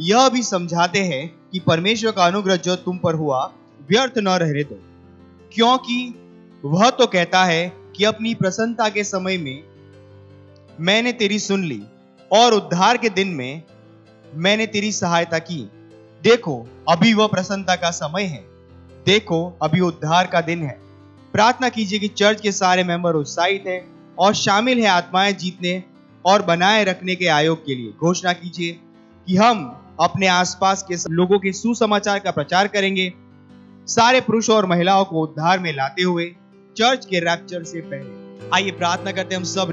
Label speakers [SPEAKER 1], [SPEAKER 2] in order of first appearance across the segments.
[SPEAKER 1] यह भी समझाते हैं कि परमेश्वर का अनुग्रह जो तुम पर हुआ व्यर्थ न रहने दो, क्योंकि वह तो कहता है कि अपनी प्रसन्नता के समय में मैंने तेरी सुन ली और उद्धार के दिन में मैंने तेरी सहायता की। देखो अभी वह प्रसन्नता का समय है, देखो अभी उद्धार का दिन है। प्रार्थना कीजिए कि चर्च के सारे मेंबर उत्साहित हैं और शामिल हैं आत्माएं जीतने और बनाए रखने के आयोग के लिए। घोषणा कीजिए कि हम अपने आसपास के लोगों के सुसमाचार का प्रचार करेंगे, सारे पुरुषों और महिलाओं को उद्धार में लाते हुए चर्च के रैप्चर से पहले। आइए प्रार्थना करते हैं हम सब।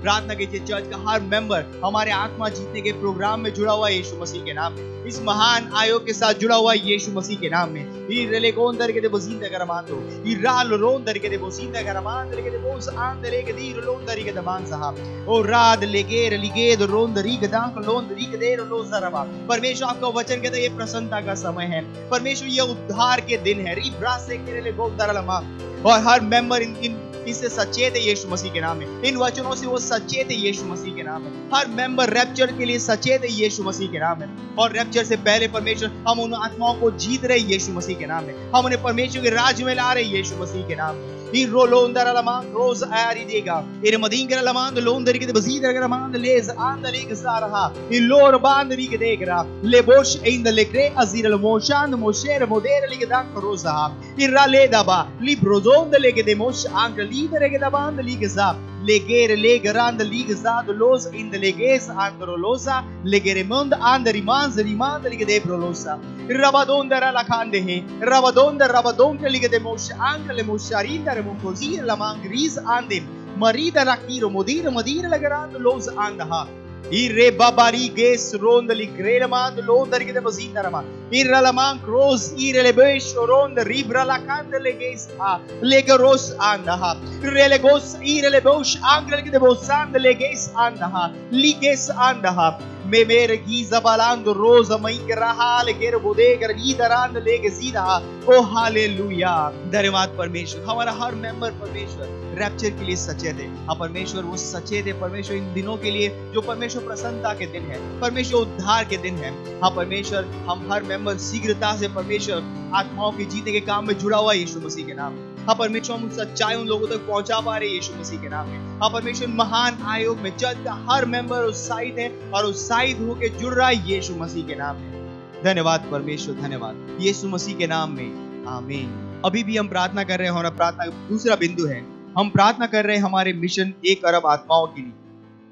[SPEAKER 1] प्रार्थना कीजिए चर्च का हर मेंबर हमारे आत्मा जीतने के प्रोग्राम में जुड़ा हुआ यीशु मसीह के नाम में, इस महान आयोग के साथ जुड़ा हुआ यीशु मसीह के नाम में। परमेश्वर आपका वचन कहता है ये प्रसन्नता का समय है, परमेश्वर ये उद्धार के दिन है। और हर मेंबर इससे सचेत है यीशु मसीह के नाम में, इन वचनों से वो सचेत है यीशु मसीह के नाम में। हर मेंबर रैप्चर के लिए सचेत है यीशु मसीह के नाम में, और रैप्चर से पहले परमेश्वर हम उन आत्माओं को जीत रहे यीशु मसीह के नाम में, हम उन्हें परमेश्वर के राज्य में ला रहे यीशु मसीह के नाम में। Legere legerand ligzad los in the leges androlosa legeremond andrimans rimand ligede prolosa rabadonda la kandehe rabadonda ligede mosh angle mosharinda remokozi la mangris andem marida rakiro modira legerand los andaha Irre babari ges rondali grelamand londarige de bazindarama irralaman cross irrelebesh rond ribra la candele ges a legaros andaha relegos irrelebosh angrel de bosand leges andaha liges andaha me mere giza balando rosa maing raha leger bodegar lidarand lege सीधा ओ hallelujah. धन्यवाद परमेश्वर, हमारा हर member परमेश्वर rapture के लिए सचेत है। हाँ परमेश्वर वो सचेत है परमेश्वर इन दिनों के लिए जो परमेश्वर प्रसन्नता के दिन है, परमेश्वर उद्धार के दिन है। हाँ परमेश्वर हम हर मेंबर शीघ्रता से परमेश्वर आत्माओं के जीतने के काम में जुड़ा हुआ यीशु मसीह के नाम में। हाँ परमेश्वर हम सच्चाई उन लोगों तक पहुंचा पा रहे यीशु मसीह के नाम में। हाँ परमेश्वर महान आयोग में चर्च का हर मेंबर उत्साहित है और उत्साहित होकर जुड़ रहा है यीशु मसीह के नाम में। धन्यवाद परमेश्वर, धन्यवाद यीशु मसीह के नाम में, आमीन। अभी भी हम प्रार्थना कर रहे हैं, हमारा प्रार्थना दूसरा बिंदु है, हम प्रार्थना कर रहे हैं हमारे मिशन 1 अरब आत्माओं के लिए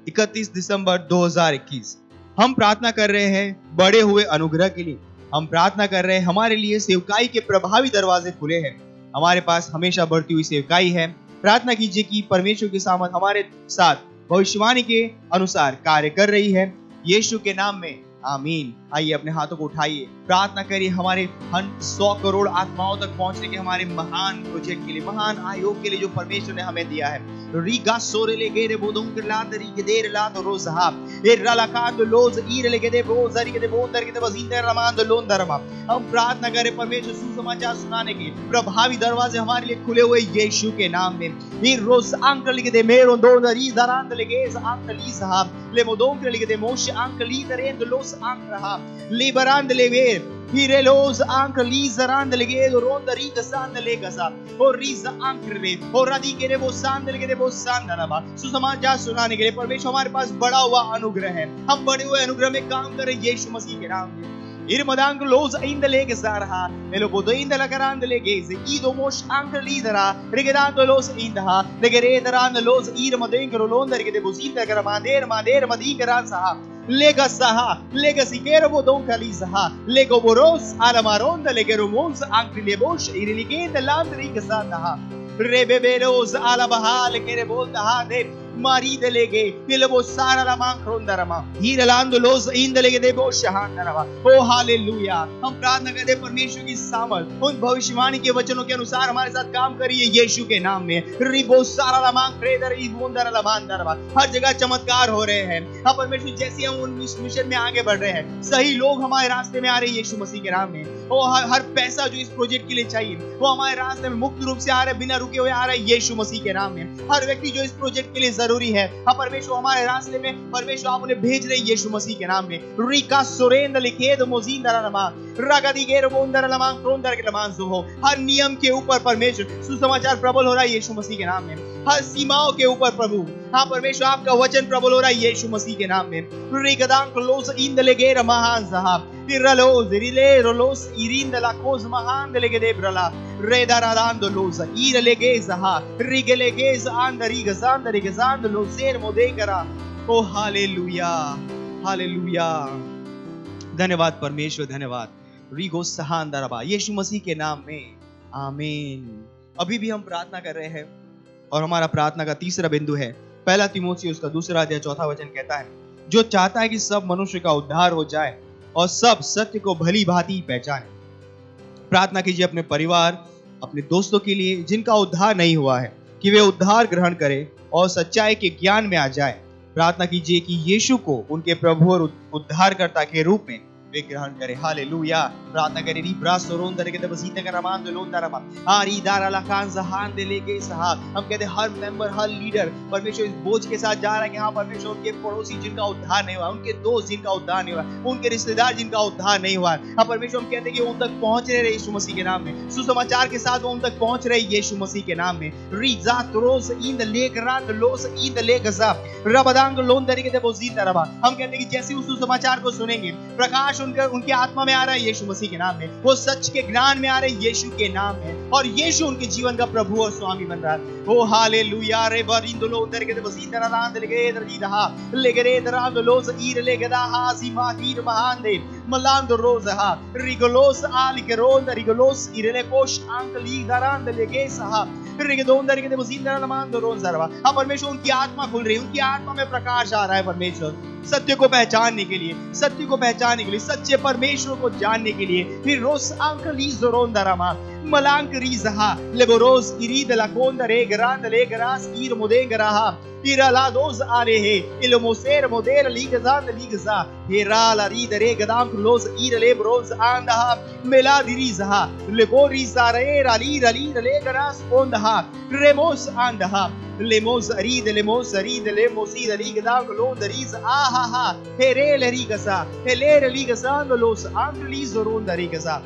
[SPEAKER 1] 31 दिसंबर 2021। हम प्रार्थना कर रहे हैं बड़े हुए अनुग्रह के लिए, हम प्रार्थना कर रहे हैं हमारे लिए सेवकाई के प्रभावी दरवाजे खुले हैं, हमारे पास हमेशा बढ़ती हुई सेवकाई है। प्रार्थना कीजिए कि परमेश्वर की सामर्थ हमारे साथ भविष्यवाणी के अनुसार कार्य कर रही है, यीशु के नाम में, आमीन। आइए अपने हाथों को उठाइए, प्रार्थना करिए हमारे 100 करोड़ आत्माओं तक पहुंचने के हमारे महान प्रोजेक्ट के लिए, महान आयोग के लिए जो परमेश्वर ने हमें दिया है। रीगा सोरेले गेरे बोदुम के लाद री देर लाद रोजहा ए रलाकाद लोज ईरले गेदे बोजरी गेदे बोंदर गेदे बजिंदर रमान लोंदरमा। हम प्रार्थना करें परमेश्वर सुसमाचार सुनाने के प्रभावी दरवाजे हमारे लिए खुले हुए यीशु के नाम में। ई रोज अंकल गेदे मेरो दोनरी दरांद लेगेज अंकली साहब ले मोदों के गेदे मोश अंकली दरेंद लोस अंकरहा liberando le ver Hirelos anche lizarand le gedo ronda riga sand le gasa o riza ankreve o radike ne वो सांद ले के वो सांद ना बा सुसमाचार सुनाने के लिए परमेश्वर हमारे पास बड़ा हुआ अनुग्रह है। हम बड़े हुए अनुग्रह में काम करें यीशु मसीह के नाम में। Irmadang los in the leg zarha, Elobodo in the lagarand legese, Ido mosh anche lidera, Regedando los in the ha, Legeredaran los Irmadengro Londa de Bosita Gramader, Mader, Madigaranza, Legasaha, Legasigero Don Calisaha, Lego Boros, Alamaronda, Legeromons, Anche Lebosh, Irrigate the land Rigasanda, Rebeberos, Alabaha, Legerebolda Hade. मारी दलेगे दिलबो सारा लमां क्रोंदरमा हीरलांद लोज इन दलेगे देबो शहानरमा। ओ hallelujah. हम प्रार्थना करते हैं परमेश्वर की सामर्थ उन भविष्यवाणी के वचनों के अनुसार हमारे साथ काम करिए यीशु के नाम में। रिबो सारा लमां क्रेदर इबोंदर लमांदरमा। हर जगह चमत्कार हो रहे हैं। हम परमेश्वर जैसे हम उन मिशन में आगे बढ़ रहे हैं, सही लोग हमारे रास्ते में आ रहे हैं यीशु मसीह के नाम में। ओ हर पैसा जो इस प्रोजेक्ट के लिए चाहिए वो हमारे रास्ते में मुक्त रूप से आ रहा है, बिना रुके हुए आ रहा है यीशु मसीह के नाम में। हर व्यक्ति जो इस प्रोजेक्ट के लिए जरूरी है। हाँ परमेश्वर, हमारे रास्ते में परमेश्वर आप उन्हें भेज रहे यीशु मसीह के नाम में। रिका सुरेंद्र लिखेद मोजींदर नमा रगदी गेर बोंदर लमांग क्रोंदर के लमांग हो। हर नियम के ऊपर परमेश्वर सुसमाचार प्रबल हो रहा है यीशु मसीह के नाम में। हर सीमाओं के ऊपर प्रभु, हाँ परमेश्वर आपका वचन प्रबल हो रहा है यीशु मसीह के नाम में। रिगदांग क्लोज इंदले गेर महान साहब इरलोज रिले रोलोस इरिंदला कोज महान दले गेदे ब्रला रेदारादांदो लोज इरलेगे जहा रिगलेगेज आंदरी गजांदरी गजांदलो सेर मोदेकरा। ओ हालेलुया, हालेलुया, धन्यवाद परमेश्वर, धन्यवाद। रिगो सहांदरबा यीशु मसीह के नाम में, आमीन। अभी भी हम प्रार्थना कर रहे हैं और हमारा प्रार्थना का तीसरा बिंदु है 1 तीमुथियुस उसका 2 अध्याय 4 वचन कहता है, जो चाहता है कि सब मनुष्य का उद्धार हो जाए और सब सत्य को भली भांति पहचाने। प्रार्थना कीजिए अपने परिवार, अपने दोस्तों के लिए जिनका उद्धार नहीं हुआ है, कि वे उद्धार ग्रहण करें और सच्चाई के ज्ञान में आ जाए। प्रार्थना कीजिए कि यीशु को उनके प्रभु और उद्धारकर्ता के रूप में वे ग्रहण करें। हालेलुया। प्रार्थना करें री ब्रास सोरोन दरे के दबसीते का रमान दे लोन दरमा आरी दारा लखान जहान दे लेके साहब। हम कहते हैं हर मेंबर, हर लीडर परमेश्वर इस बोझ के साथ जा रहा है कि हाँ परमेश्वर उनके पड़ोसी जिनका उद्धार नहीं हुआ, उनके दोस्त जिनका उद्धार नहीं हुआ, उनके रिश्तेदार जिनका उद्धार नहीं हुआ, हाँ परमेश्वर हम कहते हैं कि उन तक पहुंच रहे यीशु मसीह के नाम में। सुसमाचार के साथ उन तक पहुंच रहे यीशु मसीह के नाम में। री जात रोज इन लेक रात लोस इन लेक ज़ाब रबदांग लोन दरे के दबोजीत दरमा। हम कहते हैं कि जैसे उस सुसमाचार को सुनेंगे, प्रकाश उनके आत्मा में आ रहा है यीशु मसीह के नाम में, वो सच के ज्ञान में आ रहे हैं यीशु के नाम में, और यीशु उनके जीवन का प्रभु और स्वामी बन रहा है। ओ हालेलुया। रे बरिंदलो उधर के बसीदरा रांद लेगे दरदीदा लेगरे दरांद लोज ईर लेगदा हाजिमा हीर महान दे मलांद रोजहा रिगलोस आल के रोंद रिगलोस इरले कोश अंकली दरांद लेगे सहा रिगदोन दर के बसीदरा लमान रोज दरवा। अब परमेश्वर उनकी आत्मा खुल रही है, उनकी आत्मा में प्रकाश आ रहा है परमेश्वर सत्य को पहचानने के लिए, सत्य को पहचानने के लिए, सच्चे परमेश्वर को जानने के लिए। फिर रोस अंकली जोरोन दरमा मलांक रीजहा लेबोरोस इरीद लाकोंद रे ग्रांद ले ग्रास ईर मोदेंगराहा इराला दोज आले है इलमोसेर मोदेर लीगजांद लीगजा हेराला रीद रे गदाम क्लोज ईर ले ब्रोज आंदहा मेला दिरीजहा लेगोरी सारे राली राली ले ग्रास ओंदहा रेमोस आंदहा लेमोस अरीद लेमोस अरीद लेमोसी ली गदाम क्लोज दरीज आहा हा हेरे लरीगसा हेलेर लीगसा लोस आंकली जोरोन दरीगसा।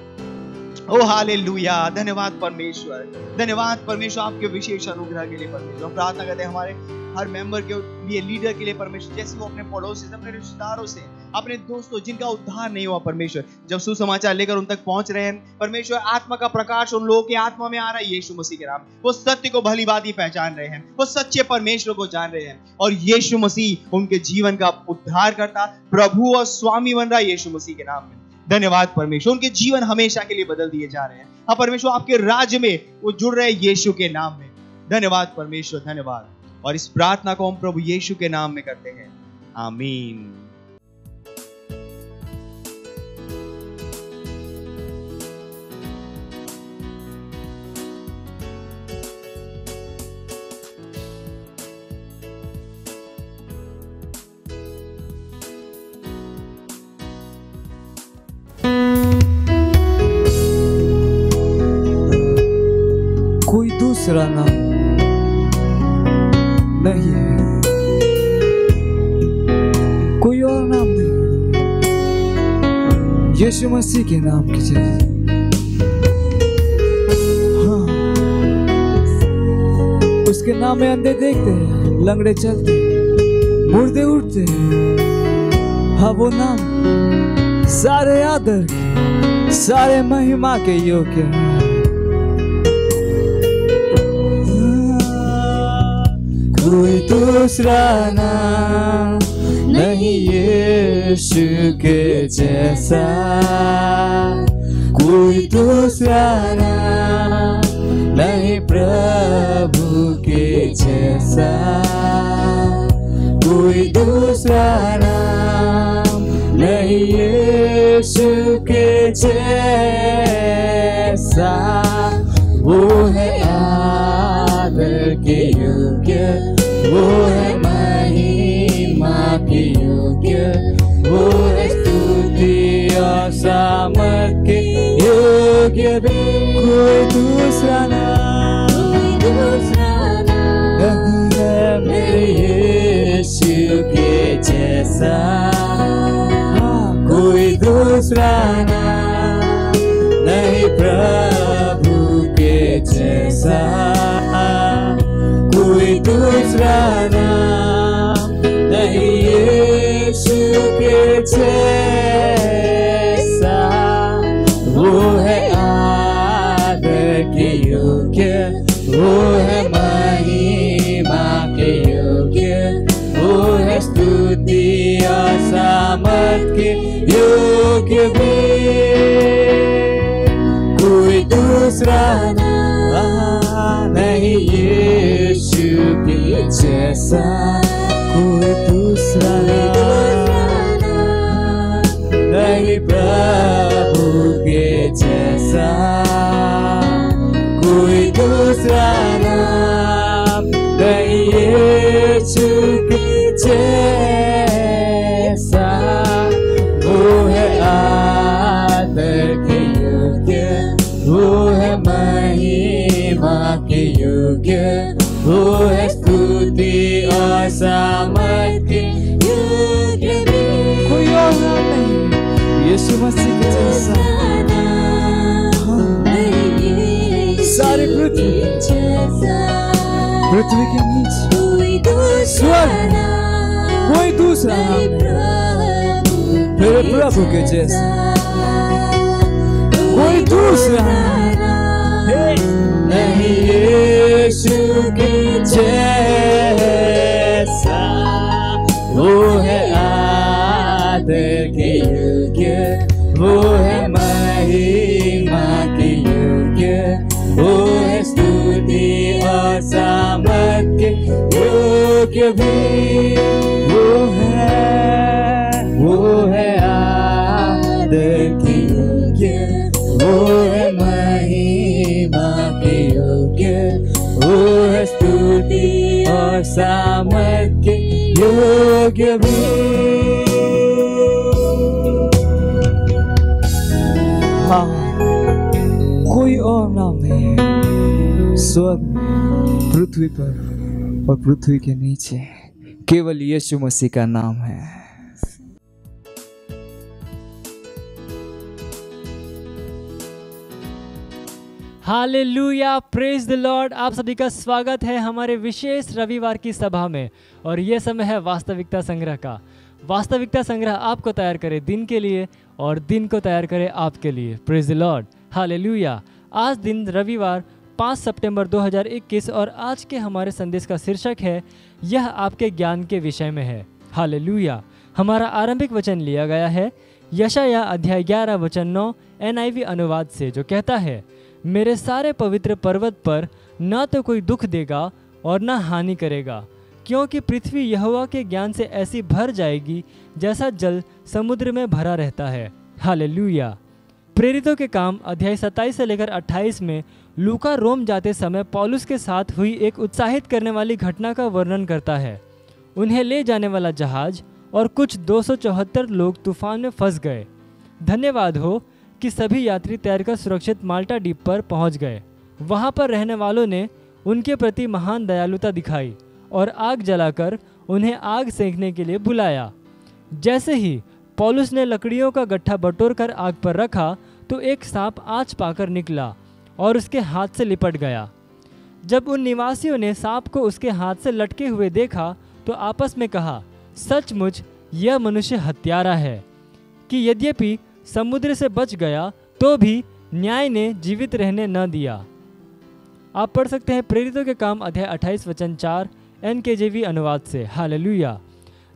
[SPEAKER 1] ओ हालेलुया। धन्यवाद परमेश्वर, धन्यवाद परमेश्वर आपके विशेष अनुग्रह के लिए। परमेश्वर प्रार्थना करते हैं हमारे हर मेंबर के लिए, लीडर के लिए परमेश्वर, जैसे वो अपने पड़ोसी से, अपने रिश्तेदारों से, अपने दोस्तों जिनका उद्धार नहीं हुआ परमेश्वर, जब सुसमाचार लेकर उन तक पहुंच रहे हैं परमेश्वर, आत्मा का प्रकाश उन लोगों के आत्मा में आ रहा है यीशु मसीह के नाम। वो सत्य को भली भांति पहचान रहे हैं, वो सच्चे परमेश्वर को जान रहे हैं, और यीशु मसीह उनके जीवन का उद्धार करता प्रभु और स्वामी बन रहा है यीशु मसीह के नाम में। धन्यवाद परमेश्वर, उनके जीवन हमेशा के लिए बदल दिए जा रहे हैं। हाँ परमेश्वर आपके राज्य में वो जुड़ रहे हैं यीशु के नाम में। धन्यवाद परमेश्वर, धन्यवाद। और इस प्रार्थना को हम प्रभु यीशु के नाम में करते हैं, आमीन।
[SPEAKER 2] कोई दूसरा नाम नहीं है, कोई और नाम नहीं, यीशु मसीह के नाम की जय। हाँ, उसके नाम में अंधे देखते हैं, लंगड़े चलते हैं, मुर्दे उठते हैं। हाँ वो नाम सारे आदर के, सारे महिमा के योग्य है। कोई दूसरा नाम नहीं यीशु के जैसा, कोई दूसरा नाम नहीं प्रभु के जैसा, कोई दूसरा नाम नहीं यीशु के जैसा। वो है आदर के योग्य, वो है महिमा के योग्य, वो है स्तुति और सामर्थ के योग्य। कोई दूसरा नाम नहीं है मेरे जैसा, कोई दूसरा नाम नहीं प्रभु के जैसा, कोई दूसरा नाम नहीं यीशु के जैसा। वो है आदर के योग्य, वो है महिमा के योग्य, वो है स्तुति और सामर्थ के योग्य भी। कोई दूसरा नाम नहीं यीशु के जैसा, कोई दूसरा नाम नहीं प्रभु के जैसा, कोई दूसरा नाम नहीं यीशु के जैसा। वो है आदर के योग्य, वो है महिमा के योग्य, वो है स्तुति और सामर्थ के योग्य भी। कोई और नाम नहीं यीशु मसीह के जैसा। सारी पृथ्वी के नीचे स्वर्ग, कोई दूसरा नाम मेरे प्रभु के जैसा, कोई दूसरा नहीं यीशु के जैसा। वो है आदर के योग्य, वो है महिमा के योग्य, वो है स्तुति और सामर्थ के योग्य भी। वो है आदर के योग्य, वो है महिमा के योग्य, वो है स्तुति और सामर्थ के योग्य भी। हाँ, कोई और नाम नहीं है स्वर्ग में, पृथ्वी पर और पृथ्वी के नीचे, केवल यीशु मसीह का नाम है।
[SPEAKER 3] Hallelujah, praise the lord. आप सभी का स्वागत है हमारे विशेष रविवार की सभा में। और ये समय है वास्तविकता संग्रह का। वास्तविकता संग्रह आपको तैयार करे दिन के लिए और दिन को तैयार करे आपके लिए। Praise the lord, hallelujah. आज दिन रविवार 5 सितंबर 2021 और आज के हमारे संदेश का शीर्षक है यह आपके ज्ञान के विषय में है। हालेलुया। हमारा आरंभिक वचन लिया गया है यशायाह अध्याय 11 वचन 9 NIV अनुवाद से, जो कहता है, मेरे सारे पवित्र पर्वत पर न तो कोई दुख देगा और न हानि करेगा, क्योंकि पृथ्वी यहोवा के ज्ञान से ऐसी भर जाएगी जैसा जल समुद्र में भरा रहता है। हालेलुया। प्रेरितों के काम अध्याय 27 से लेकर 28 में लूका रोम जाते समय पौलुस के साथ हुई एक उत्साहित करने वाली घटना का वर्णन करता है। उन्हें ले जाने वाला जहाज और कुछ 274 लोग तूफान में फंस गए। धन्यवाद हो कि सभी यात्री तैरकर सुरक्षित माल्टा द्वीप पर पहुंच गए। वहां पर रहने वालों ने उनके प्रति महान दयालुता दिखाई और आग जलाकर उन्हें आग सेंकने के लिए बुलाया। जैसे ही पौलुस ने लकड़ियों का गट्ठा बटोरकर आग पर रखा तो एक सांप आँच पाकर निकला और उसके हाथ से लिपट गया। जब उन निवासियों ने सांप को उसके हाथ से लटके हुए देखा तो आपस में कहा, सचमुच यह मनुष्य हत्यारा है, कि यद्यपि समुद्र से बच गया तो भी न्याय ने जीवित रहने न दिया। आप पढ़ सकते हैं प्रेरितों के काम अध्याय 28 वचन 4 NKJV अनुवाद से। हालेलुया।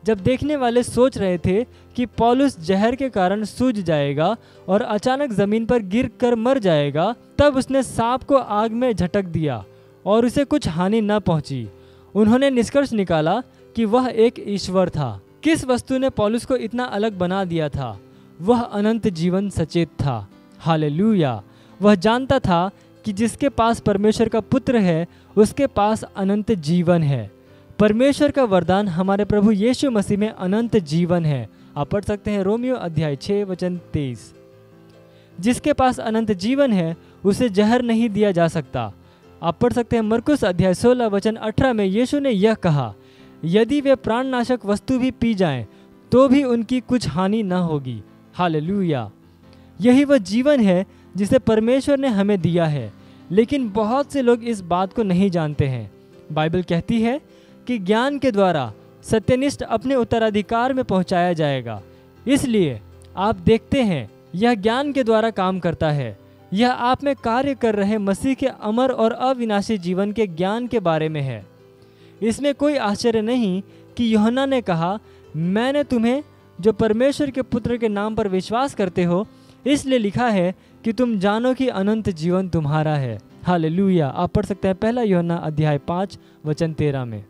[SPEAKER 3] जब देखने वाले सोच रहे थे कि पौलुस जहर के कारण सूज जाएगा और अचानक जमीन पर गिरकर मर जाएगा, तब उसने सांप को आग में झटक दिया और उसे कुछ हानि न पहुंची। उन्होंने निष्कर्ष निकाला कि वह एक ईश्वर था। किस वस्तु ने पौलुस को इतना अलग बना दिया था? वह अनंत जीवन सचेत था। हालेलुया। वह जानता था कि जिसके पास परमेश्वर का पुत्र है उसके पास अनंत जीवन है। परमेश्वर का वरदान हमारे प्रभु यीशु मसीह में अनंत जीवन है। आप पढ़ सकते हैं रोमियो अध्याय 6 वचन 23। जिसके पास अनंत जीवन है उसे जहर नहीं दिया जा सकता। आप पढ़ सकते हैं मरकुस अध्याय 16 वचन 18 में यीशु ने यह कहा, यदि वे प्राणनाशक वस्तु भी पी जाएं तो भी उनकी कुछ हानि न होगी। हालेलुया। यही वह जीवन है जिसे परमेश्वर ने हमें दिया है, लेकिन बहुत से लोग इस बात को नहीं जानते हैं। बाइबल कहती है कि ज्ञान के द्वारा सत्यनिष्ठ अपने उत्तराधिकार में पहुंचाया जाएगा। इसलिए आप देखते हैं यह ज्ञान के द्वारा काम करता है। यह आप में कार्य कर रहे मसीह के अमर और अविनाशी जीवन के ज्ञान के बारे में है। इसमें कोई आश्चर्य नहीं कि यूहन्ना ने कहा, मैंने तुम्हें जो परमेश्वर के पुत्र के नाम पर विश्वास करते हो इसलिए लिखा है कि तुम जानो कि अनंत जीवन तुम्हारा है। हालेलुया। आप पढ़ सकते हैं पहला यूहन्ना अध्याय 5 वचन 13 में।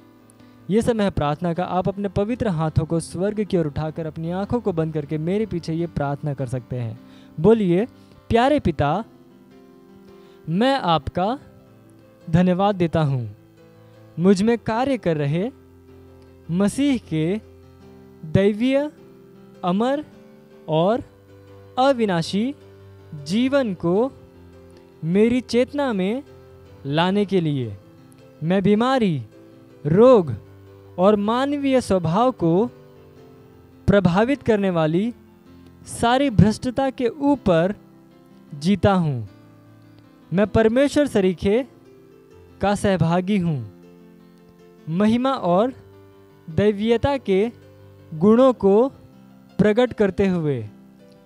[SPEAKER 3] ये समय है प्रार्थना का। आप अपने पवित्र हाथों को स्वर्ग की ओर उठाकर अपनी आंखों को बंद करके मेरे पीछे ये प्रार्थना कर सकते हैं। बोलिए, प्यारे पिता, मैं आपका धन्यवाद देता हूँ मुझ में कार्य कर रहे मसीह के दैवीय, अमर और अविनाशी जीवन को मेरी चेतना में लाने के लिए। मैं बीमारी, रोग और मानवीय स्वभाव को प्रभावित करने वाली सारी भ्रष्टता के ऊपर जीता हूँ। मैं परमेश्वर सरीखे का सहभागी हूँ। महिमा और दैवीयता के गुणों को प्रकट करते हुए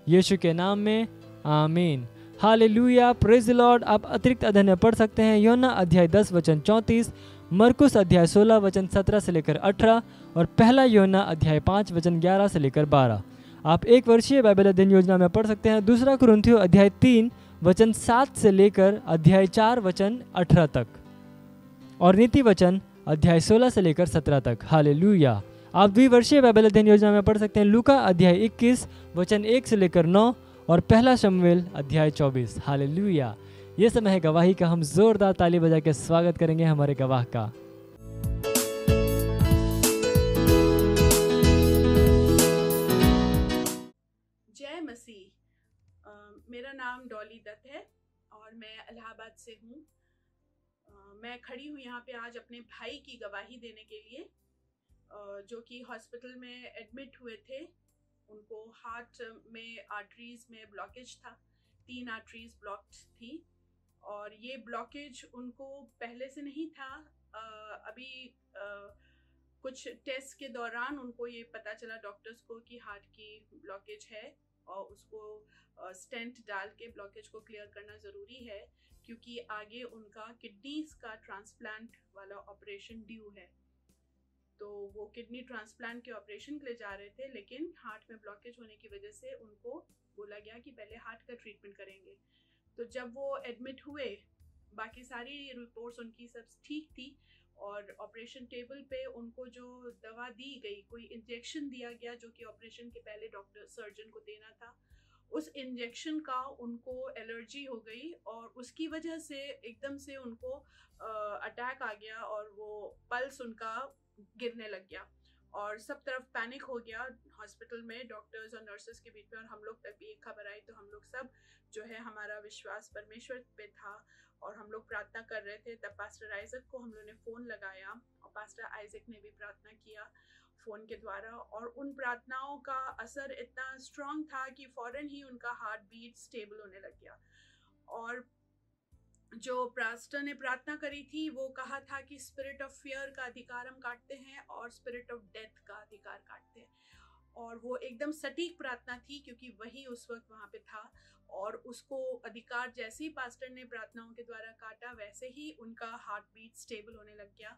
[SPEAKER 3] यीशु के नाम में, आमीन। Hallelujah, praise the lord. आप अतिरिक्त अध्ययन पढ़ सकते हैं यूहन्ना अध्याय 10 वचन 34, मरकुस अध्याय 16 वचन 17 से लेकर 18 और पहला यूहन्ना अध्याय 5 वचन 11 से लेकर 12। आप एक वर्षीय बाइबल अध्ययन योजना में पढ़ सकते हैं दूसरा कुरिन्थियों अध्याय 3 वचन 7 से लेकर अध्याय 4 वचन 18 तक और नीति वचन अध्याय 16 से लेकर 17 तक। हालेलुया। आप द्विवर्षीय बाइबल अध्ययन योजना में पढ़ सकते हैं लूका अध्याय 21 वचन 1 से लेकर 9 और पहला शमूएल अध्याय 24। हालेलुया। ये समय है गवाही का। हम जोरदार ताली बजा के स्वागत करेंगे हमारे गवाह का।
[SPEAKER 4] जय मसीह। मेरा नाम डॉली दत्त है और मैं इलाहाबाद से हूँ। मैं खड़ी हूँ यहाँ पे आज अपने भाई की गवाही देने के लिए, जो कि हॉस्पिटल में एडमिट हुए थे। उनको हार्ट में आर्टरीज में ब्लॉकेज था, 3 आर्टरीज ब्लॉक्ड थी और ये ब्लॉकेज उनको पहले से नहीं था। अभी कुछ टेस्ट के दौरान उनको ये पता चला डॉक्टर्स को कि हार्ट की ब्लॉकेज है और उसको स्टेंट डाल के ब्लॉकेज को क्लियर करना ज़रूरी है, क्योंकि आगे उनका किडनीज का ट्रांसप्लांट वाला ऑपरेशन ड्यू है। तो वो किडनी ट्रांसप्लांट के ऑपरेशन के लिए जा रहे थे, लेकिन हार्ट में ब्लॉकेज होने की वजह से उनको बोला गया कि पहले हार्ट का ट्रीटमेंट करेंगे। तो जब वो एडमिट हुए, बाकी सारी रिपोर्ट्स उनकी सब ठीक थी और ऑपरेशन टेबल पे उनको जो दवा दी गई, कोई इंजेक्शन दिया गया जो कि ऑपरेशन के पहले डॉक्टर सर्जन को देना था, उस इंजेक्शन का उनको एलर्जी हो गई और उसकी वजह से एकदम से उनको अटैक आ गया और वो पल्स उनका गिरने लग गया और सब तरफ पैनिक हो गया हॉस्पिटल में, डॉक्टर्स और नर्सेस के बीच में। और हम लोग तक भी एक खबर आई तो हम लोग सब जो है, हमारा विश्वास परमेश्वर पे था और हम लोग प्रार्थना कर रहे थे। तब पास्टर आइजक को हम लोग ने फ़ोन लगाया और पास्टर आइजक ने भी प्रार्थना किया फ़ोन के द्वारा, और उन प्रार्थनाओं का असर इतना स्ट्रॉन्ग था कि फ़ौरन ही उनका हार्ट बीट स्टेबल होने लग गया। और जो पास्टर ने प्रार्थना करी थी वो कहा था कि स्पिरिट ऑफ फियर का अधिकार हम काटते हैं और स्पिरिट ऑफ डेथ का अधिकार काटते हैं। और वो एकदम सटीक प्रार्थना थी क्योंकि वही उस वक्त वहाँ पे था और उसको अधिकार जैसे ही पास्टर ने प्रार्थनाओं के द्वारा काटा वैसे ही उनका हार्ट बीट स्टेबल होने लग गया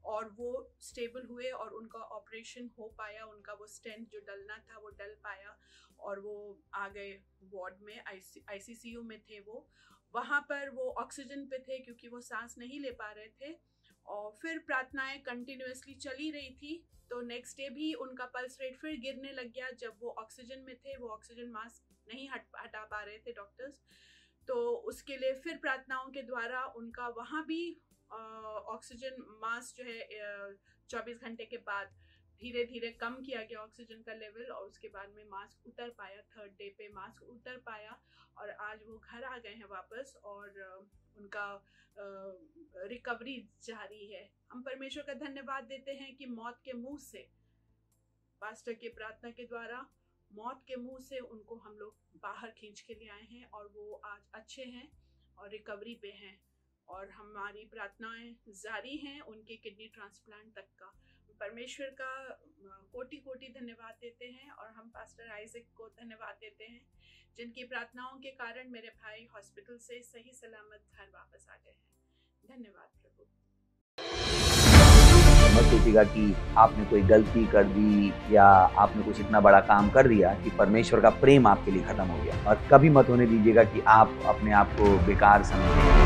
[SPEAKER 4] और वो स्टेबल हुए और उनका ऑपरेशन हो पाया। उनका वो स्टेंट जो डलना था वो डल पाया और वो आ गए वार्ड में, आईसीसीयू में थे वो। वहाँ पर वो ऑक्सीजन पे थे क्योंकि वो सांस नहीं ले पा रहे थे और फिर प्रार्थनाएं कंटिन्यूअसली चली रही थी। तो नेक्स्ट डे भी उनका पल्स रेट फिर गिरने लग गया जब वो ऑक्सीजन में थे। वो ऑक्सीजन मास्क नहीं हटा पा रहे थे डॉक्टर्स, तो उसके लिए फिर प्रार्थनाओं के द्वारा उनका वहाँ भी ऑक्सीजन मास्क जो है 24 घंटे के बाद धीरे धीरे कम किया गया ऑक्सीजन का लेवल और उसके बाद में मास्क उतर पाया। 3rd डे पे मास्क उतर पाया और आज वो घर आ गए हैं वापस और उनका रिकवरी जारी है। हम परमेश्वर का धन्यवाद देते हैं कि मौत के मुंह से पास्टर के प्रार्थना के द्वारा मौत के मुंह से उनको हम लोग बाहर खींच के ले आए हैं और वो आज अच्छे हैं और रिकवरी पे हैं और हमारी प्रार्थनाएं जारी हैं उनके किडनी ट्रांसप्लांट तक का। परमेश्वर का कोटि कोटि धन्यवाद देते हैं और हम पास्टर आइजक को धन्यवाद देते हैं जिनकी प्रार्थनाओं के कारण मेरे भाई हॉस्पिटल से सही सलामत घर वापस आ गए हैं। धन्यवाद प्रभु।
[SPEAKER 5] मत सोचिएगा कि आपने कोई गलती कर दी या आपने कुछ इतना बड़ा काम कर दिया कि परमेश्वर का प्रेम आपके लिए खत्म हो गया, और कभी मत होने दीजिएगा कि आप अपने आप को बेकार समझें।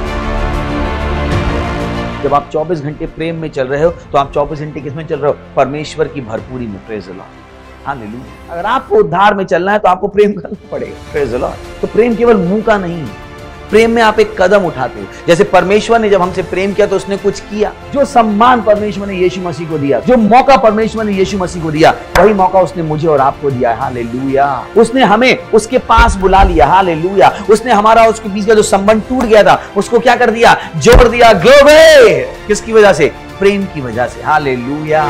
[SPEAKER 5] जब आप 24 घंटे प्रेम में चल रहे हो तो आप 24 घंटे किसमें चल रहे हो? परमेश्वर की भरपूरी में। Praise the lord, hallelujah. अगर आपको उद्धार में चलना है तो आपको प्रेम करना पड़ेगा। Praise the Lord. तो प्रेम केवल मुंह का नहीं है, प्रेम में आप एक कदम उठाते हो। जैसे परमेश्वर ने जब हमसे प्रेम किया तो उसने कुछ किया। जो सम्मान परमेश्वर ने यीशु मसीह को दिया, जो मौका परमेश्वर ने यीशु मसीह को दिया, वही मौका उसने मुझे और आपको दिया है। हालेलुया। उसने हमें उसके पास बुला लिया। हालेलुया। उसने हमारा उसके बीच का जो संबंध टूट गया था उसको क्या कर दिया? जोड़ दिया। ग्लोरी। किसकी वजह से? प्रेम की वजह से। हालेलुया।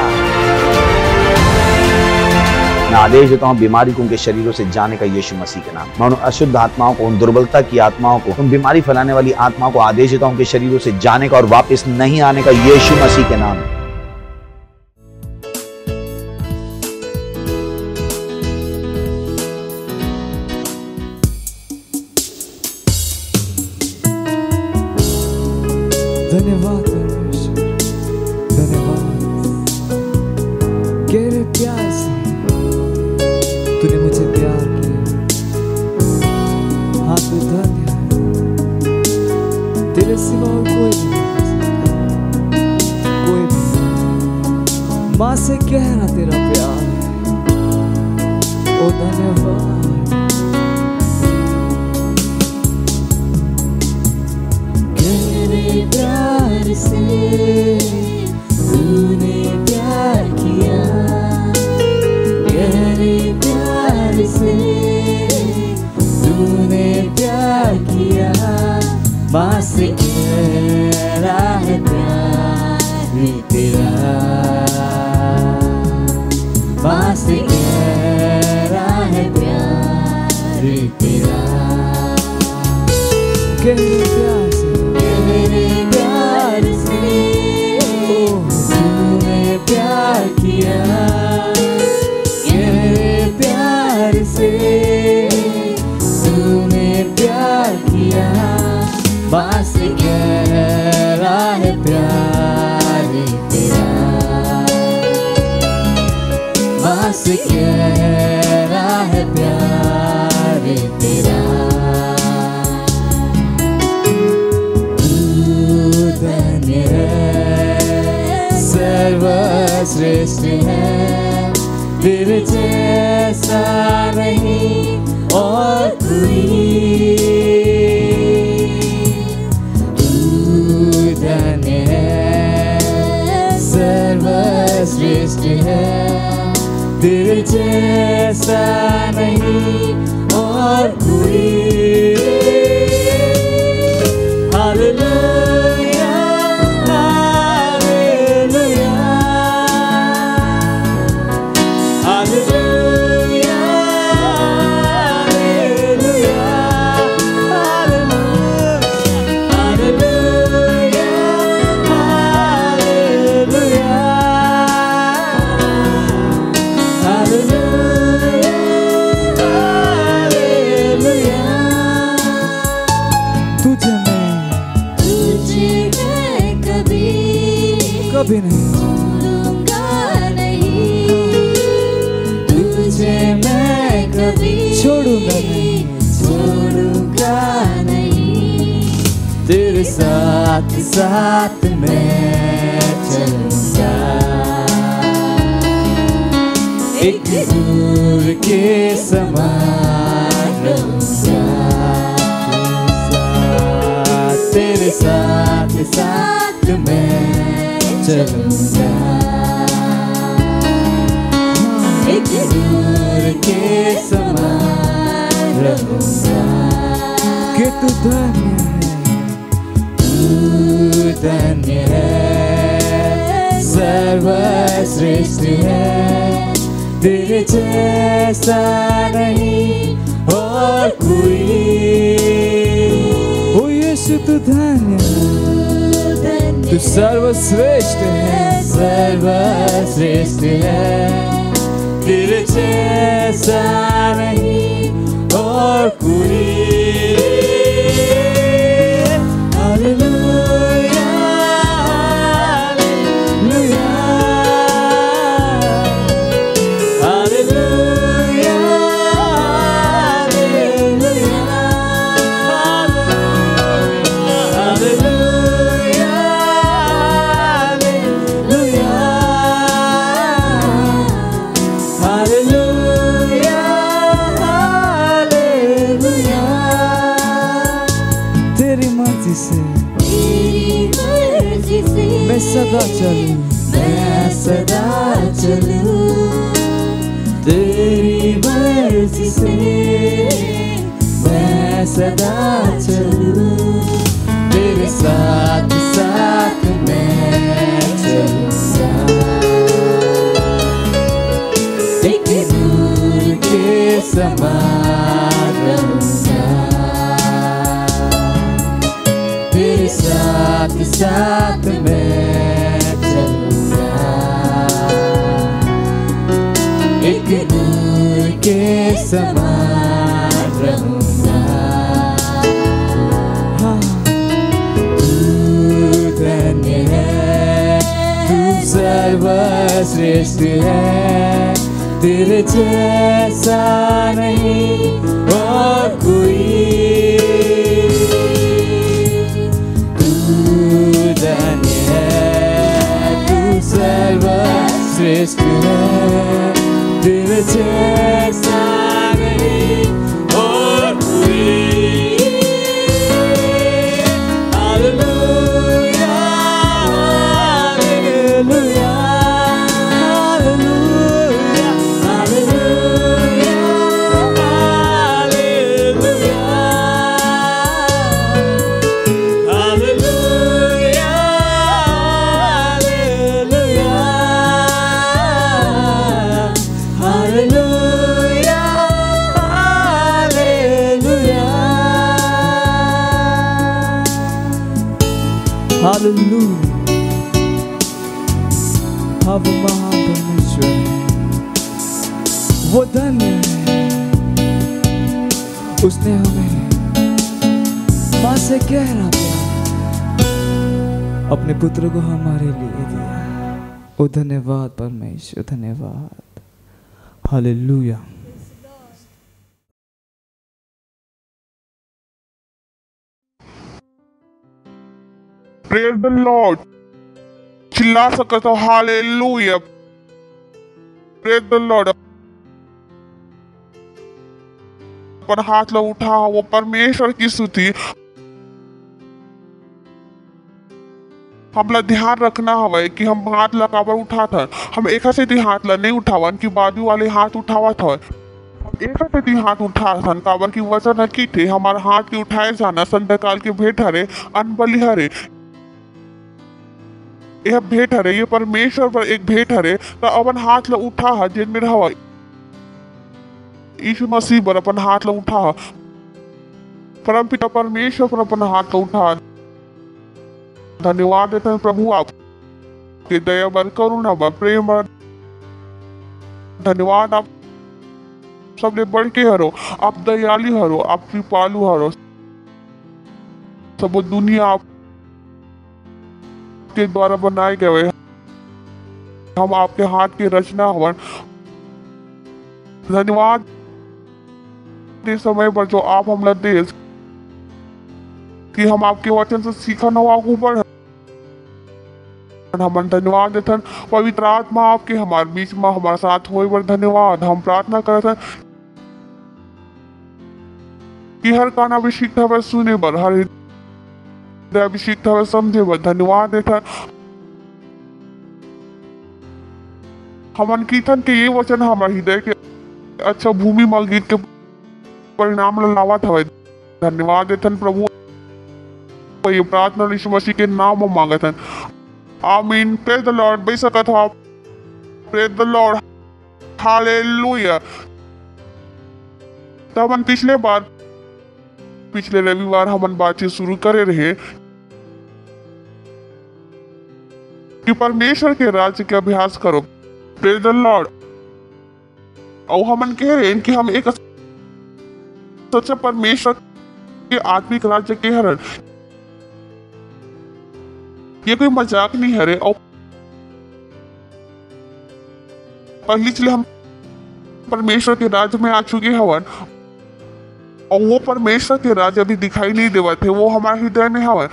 [SPEAKER 5] मैं आदेश देता हूं बीमारी को उनके शरीरों से जाने का यीशु मसीह के नाम। मैं उन अशुद्ध आत्माओं को, उन दुर्बलता की आत्माओं को, उन बीमारी फैलाने वाली आत्माओं को आदेश देता हूं उनके शरीरों से जाने का और वापस नहीं आने का यीशु मसीह के नाम।
[SPEAKER 2] धन्यवाद परमेश्वर, धन्यवाद। गहरे प्यार से तूने मुझे प्यार किया। हाँ तू धन्य है, तेरे सिवा और कोई भी नहीं, कोई भी नहीं। माँ से गहरा तेरा प्यार है। ओ धन्यवाद। गहरे प्यार से तूने प्यार किया, गहरे प्यार से तूने प्यार किया। माँ से गहरा है प्यार तेरा, माँ से गहरा है प्यार तेरा। गहरे प्यार से, गहरे प्यार से तूने प्यार किया, गहरे प्यार से तूने प्यार किया। माँ से गहरा है प्यार तेरा, माँ से गहरा है प्यार तेरा। सर्वश्रेष्ठ है, तेरे जैसा नहीं और कोई। तू धन्य है, सर्वश्रेष्ठ है, तेरे जैसा नहीं और कोई। Hallelujah, hallelujah, hallelujah, hallelujah. तुझे मैं कभी नहीं छोड़ूंगा, नहीं तुझे मैं कभी छोड़ूंगा नहीं। तेरे साथ साथ मैं चलूंगा, एक दूर के समान रहूंगा। तेरे साथ साथ मैं चलूंगा, एक दूर के समान रहूंगा। कि तू धन्य है, सर्वश्रेष्ठ है, तेरे जैसा नहीं और कोई। ओ यीशु तू धन्य, तू सर्वश्रेष्ठ है, सर्वश्रेष्ठ है। तेरे जैसा नहीं और कोई। हालेलुया, मैं सदा चलूं, मैं सदा चलूं तेरी मर्जी से, मैं सदा चलूं तेरे साथ साथ मैं चलूंगा। एक नूर के समान रहूंगा, तेरे साथ साथ मैं चलूंगा। एक नूर के समान रहूंगा। हाँ, तू धन्य है, तू सर्वश्रेष्ठ है। तेरे जैसा नहीं और कोई। सर्वश्रेष्ठ है, तेरे जैसा नहीं और कोई। Hallelujah, hallelujah, hallelujah, hallelujah, hallelujah. हाँ, वो महान परमेश्वर है, वो धन्य है। उसने हमें माँ से गहरा प्यार अपने पुत्र को हमारे लिए दिया। ओ धन्यवाद परमेश्वर, धन्यवाद। हालेलुया।
[SPEAKER 6] Praise the Lord. चिल्ला सकते हो हालेलुया, प्रेज द लॉर्ड। पर हाथ लो उठा, वो परमेश्वर की स्तुति। हमला ध्यान रखना हवे कि हम हाथ लगावर उठा था, हम एक से दी हाथ ला नहीं उठावन कि बाजू वाले हाथ उठावा था। एक से दी हाथ उठा सन काबर की वजन है की थे हमारे हाथ के उठाए जाना संध्याकाल के भेंट हरे, अनबली हरे। यह भेंट हरे, ये परमेश्वर पर एक भेंट हरे। तो अपन हाथ ला उठा है जिन में हवा यीशु मसीह पर अपन हाथ ला उठा, परम पिता परमेश्वर पर अपन हाथ ला उठा। धन्यवाद देते हैं प्रभु आप के दया बर, करुणा बर, प्रेम बर। धन्यवाद आप सबले बढ़ के हरो, आप दयालु हरो, आप कृपालु हरो। सब दुनिया आप के द्वारा बनाए गए, हम आपके हाथ की रचना हवन। धन्यवाद इस समय पर जो आप हमला दे कि हम आपके वचन से सीखा न ऊपर। हम धन्यवाद देते पवित्र आत्मा आपके हमारे बीच में हमारे साथ होए पर धन्यवाद। हम प्रार्थना करते कि हर काना अभिषेक हमें सुने पर, हर अभिषेक हमें समझे पर धन्यवाद देता। हमन कीर्तन के ये वचन हमारे हृदय के अच्छा भूमि मल गीत के परिणाम लावा था। धन्यवाद देतन प्रभु, ये प्रार्थना यीशु मसीह के नाम में मांगत हैं, आमीन। Praise the Lord. बेशक था प्रेज द लॉर्ड। हालेलुया। तो हम पिछले रविवार हम बातचीत शुरू करे रहे कि परमेश्वर के राज्य के अभ्यास करो। Praise the Lord. और हम कह रहे हैं कि हम एक सच्चा परमेश्वर के आत्मिक राज्य के हरण, ये कोई मजाक नहीं है रे। और पहली चीज हम परमेश्वर के राज्य में आ चुके हवन, और वो परमेश्वर के राज्य अभी दिखाई नहीं देवा थे, वो हमारे हृदय में हवन।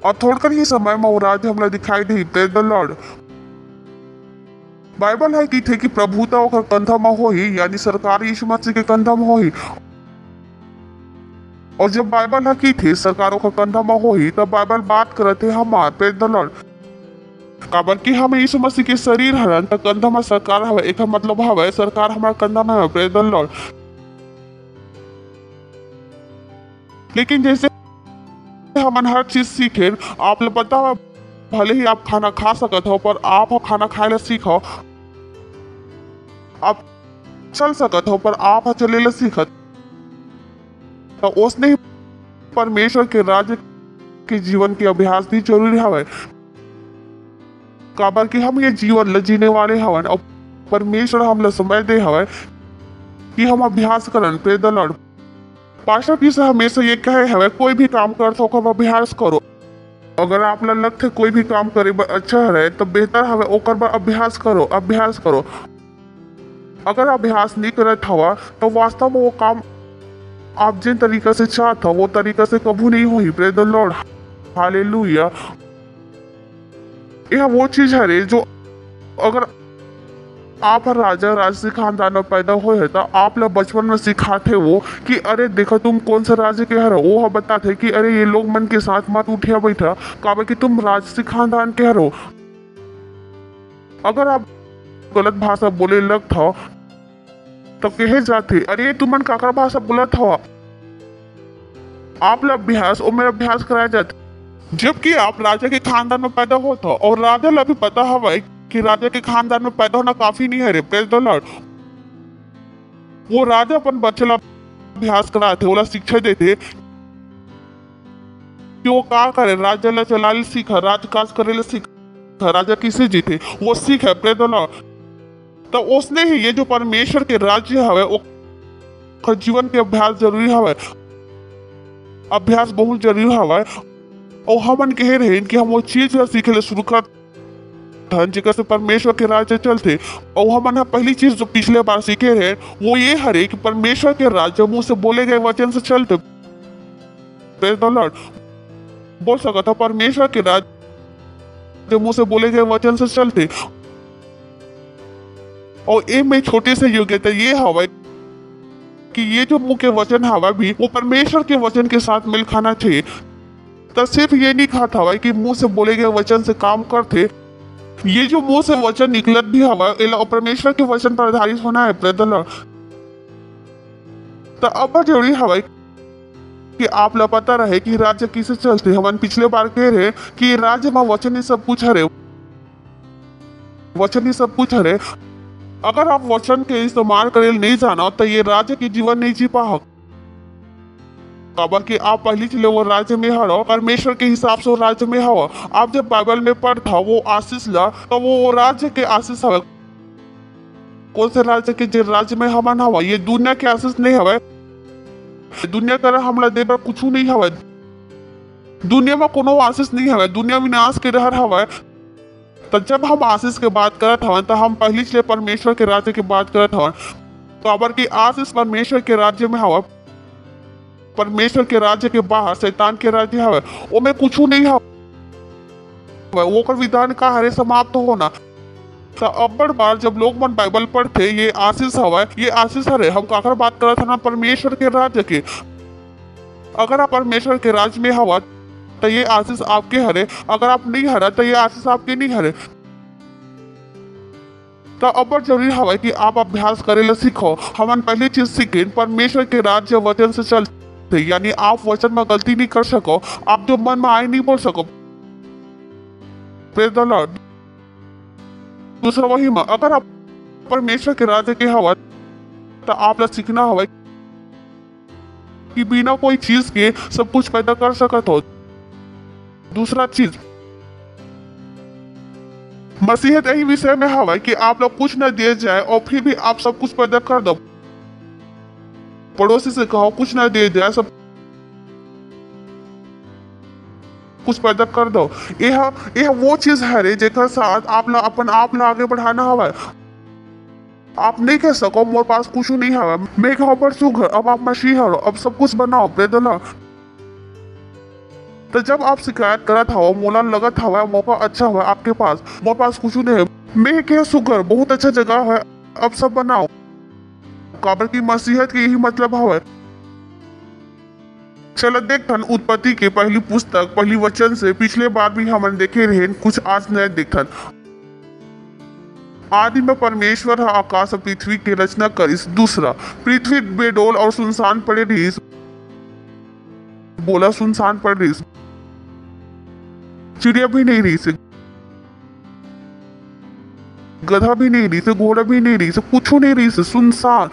[SPEAKER 6] और थोड़कर ही समय में वो राज्य हमला दिखाई दी। Praise the lord. बाइबल है कि थे कि प्रभुता ओकर कंधा में होही, यानी सरकार यीशु मसीह के कंधा में होही। और जब बाइबल है कि थे सरकारों का कंधा में होही, तब बाइबल बात करते हमार। Praise the Lord. काबर कि हम यीशु मसीह के शरीर हरन, तो कंधा में सरकार हवे, एक मतलब हवे सरकार हमारे कंधा में है। Praise the lord. लेकिन जैसे हमन हर चीज सीखे, आप लोग पता है भले ही आप खाना खा सकते हो, पर आप खाना खाए ला सीखो। आप चल सकते हो, पर आप चले ला सीखत। तो उसने ही परमेश्वर के राज्य के जीवन के अभ्यास भी जरूरी हवे। काबर कि हम ये जीवन जीने वाले हवन, और परमेश्वर हम समय दे हवे कि हम अभ्यास करन। Praise the lord. पास्टर भी से हमेशा ये कहे हवे, कोई भी काम करते हो अभ्यास करो। अगर आप लगते कोई भी काम करे अच्छा रहे, तो बेहतर हवे ओकर पर अभ्यास करो, अभ्यास करो। अगर अभ्यास नहीं करत हवा, तो वास्तव में वो काम आप जिन तरीका से चाहते हो वो तरीका से कभी नहीं हुई। Praise the lord. हालेलुया। यह वो चीज है रे जो अगर आप राजसी खानदान में पैदा हुए है, तो आप लोग बचपन में सिखाते वो कि अरे देखो तुम कौन सा राज्य के हरो। वो बताते कि अरे ये लोग मन के साथ मत उठिया बैठा, काबर कि तुम राजसी खानदान के हरो। अगर आप गलत भाषा बोले लगता हो, तो कहे जाते अरे तुमन काकर भाषा बोलत हो। आप लोग अभ्यास और मेरा अभ्यास कराया जाता। जबकि आप राजा के खानदान में पैदा होता हो, और राजा ला भी पता हवा कि राजा के खानदान में पैदा होना काफी नहीं है रे। Praise the Lord. वो राजा अपन बच्चे ला अभ्यास कराते, वो शिक्षा देते कि वो क्या करे, राजा ला चला सीखा, राजकाज करे ला सीखा, राजा किसे जीते वो सीखे। Praise the Lord. तो उसने ही ये जो परमेश्वर के राज्य हवे, वो जीवन के अभ्यास जरूरी हवे, अभ्यास बहुत जरूरी हवे। और हम कह रहे हैं कि हम वो चीज सीखे शुरू कर जिकर से परमेश्वर के राज्य चलते। और हम पहली चीज जो पिछले बार सीखे रहे वो ये हरे कि परमेश्वर के राज्य मुंह से बोले गए वचन से चलते। Praise the Lord. बोल सकता था परमेश्वर के राज्य मुंह से बोले गए वचन से चलते। और एक में छोटे से योग्यता ये हवा कि ये जो मुंह के वचन हवा भी वो परमेश्वर के वचन के साथ मिल खाना चाहिए। तो सिर्फ ये नहीं खाता हुआ कि मुंह से बोले गए वचन से काम करते, ये जो मुंह से वचन निकलत भी हवा परमेश्वर के वचन पर आधारित होना है। Praise the Lord. तो अब जरूरी हवा कि आप लोग पता रहे कि राज्य किसे चलते। हम पिछले बार कह रहे कि राज्य में वचन ही सब कुछ हरे, वचन ही सब कुछ हरे। अगर आप वचन के इस्तेमाल करे नहीं जाना, तो ये राज्य की जीवन नहीं जी पाओ। काबर कि आप पहली चले वो राज्य में हरो, परमेश्वर के हिसाब से वो राज्य में हो। आप जब बाइबल में पढ़ता वो आशीष ला, तो वो राज्य के आशीष हवे। कौन से राज्य के जो राज्य में हमन हवा, ये दुनिया के आशीष नहीं हवे। दुनिया का हमला दे पर कुछ नहीं हवे। दुनिया में कोनो आशीष नहीं हवे, दुनिया विनाश के रहर हवे। तो जब हम आशीष के बात करत हवन, तो हम पहली चले परमेश्वर के राज्य की बात करत हवन। काबर की आशीष परमेश्वर के राज्य में हवा। परमेश्वर के राज्य के बाहर शैतान के राज्य हवे, ओमे कुछ नहीं हवे। वो कर विधान का हरे समाप्त होना। तो अब्बड़ बार जब लोग मन बाइबल पढ़ते ये आशीष हवा, ये आशीष हरे। हम काकर बात करत हन परमेश्वर के राज्य के। अगर आप परमेश्वर के राज्य में हवा, तो ये आशीष आपके हरे। अगर आप नहीं हरा, तो ये आशीष आपके नहीं हरे। तो अब जरूरी हवा कि आप अभ्यास करे ला सीखो। हम पहली चीज सीखे परमेश्वर के राज्य वचन से चलते, यानी आप वचन में गलती नहीं कर सको, आप जो मन में आए नहीं बोल सको। Praise the Lord. दूसरा वही में अगर आप परमेश्वर के राज्य के हवा तो आप ला सीखना हवा कि बिना कोई चीज के सब कुछ पैदा कर सकत हो। दूसरा चीज मसीहत यही विषय में हवा कि आप लोग कुछ न दिए जाए और फिर भी आप सब कुछ पैदा कर दो। पड़ोसी से कहो कुछ न दिए जाए, सब कुछ पैदा कर दो। यह वो चीज है रे जेकर साथ आप ला अपन आप ला आगे बढ़ाना हवा। आप नहीं कह सको मोर पास कुछ नहीं हवा, मैं कहो पर सुघर अब आप मसीह हो, अब सब कुछ बनाओ प्रेदला। तो जब आप शिकायत करत हवा, मोला लगत हवा मौका अच्छा हुआ आपके पास, मोर पास कुछ नहीं है, मैं क्या सुघर बहुत अच्छा जगह है, अब सब बनाओ। काबर की मसीहत के यही मतलब हवा। चलो देखथन उत्पत्ति के पहली पुस्तक पहली वचन से पिछले बार भी हमन देखे रहे, कुछ आज नए देखथन। आदि में परमेश्वर आकाश और पृथ्वी की रचना करिस। दूसरा, पृथ्वी बेडोल और सुनसान पड़े रहीस। बोला सुनसान पड़ रही, चिड़िया भी नहीं रही से, गधा भी नहीं रही से, घोड़ा भी नहीं रही से, कुछ नहीं रही से, सुनसान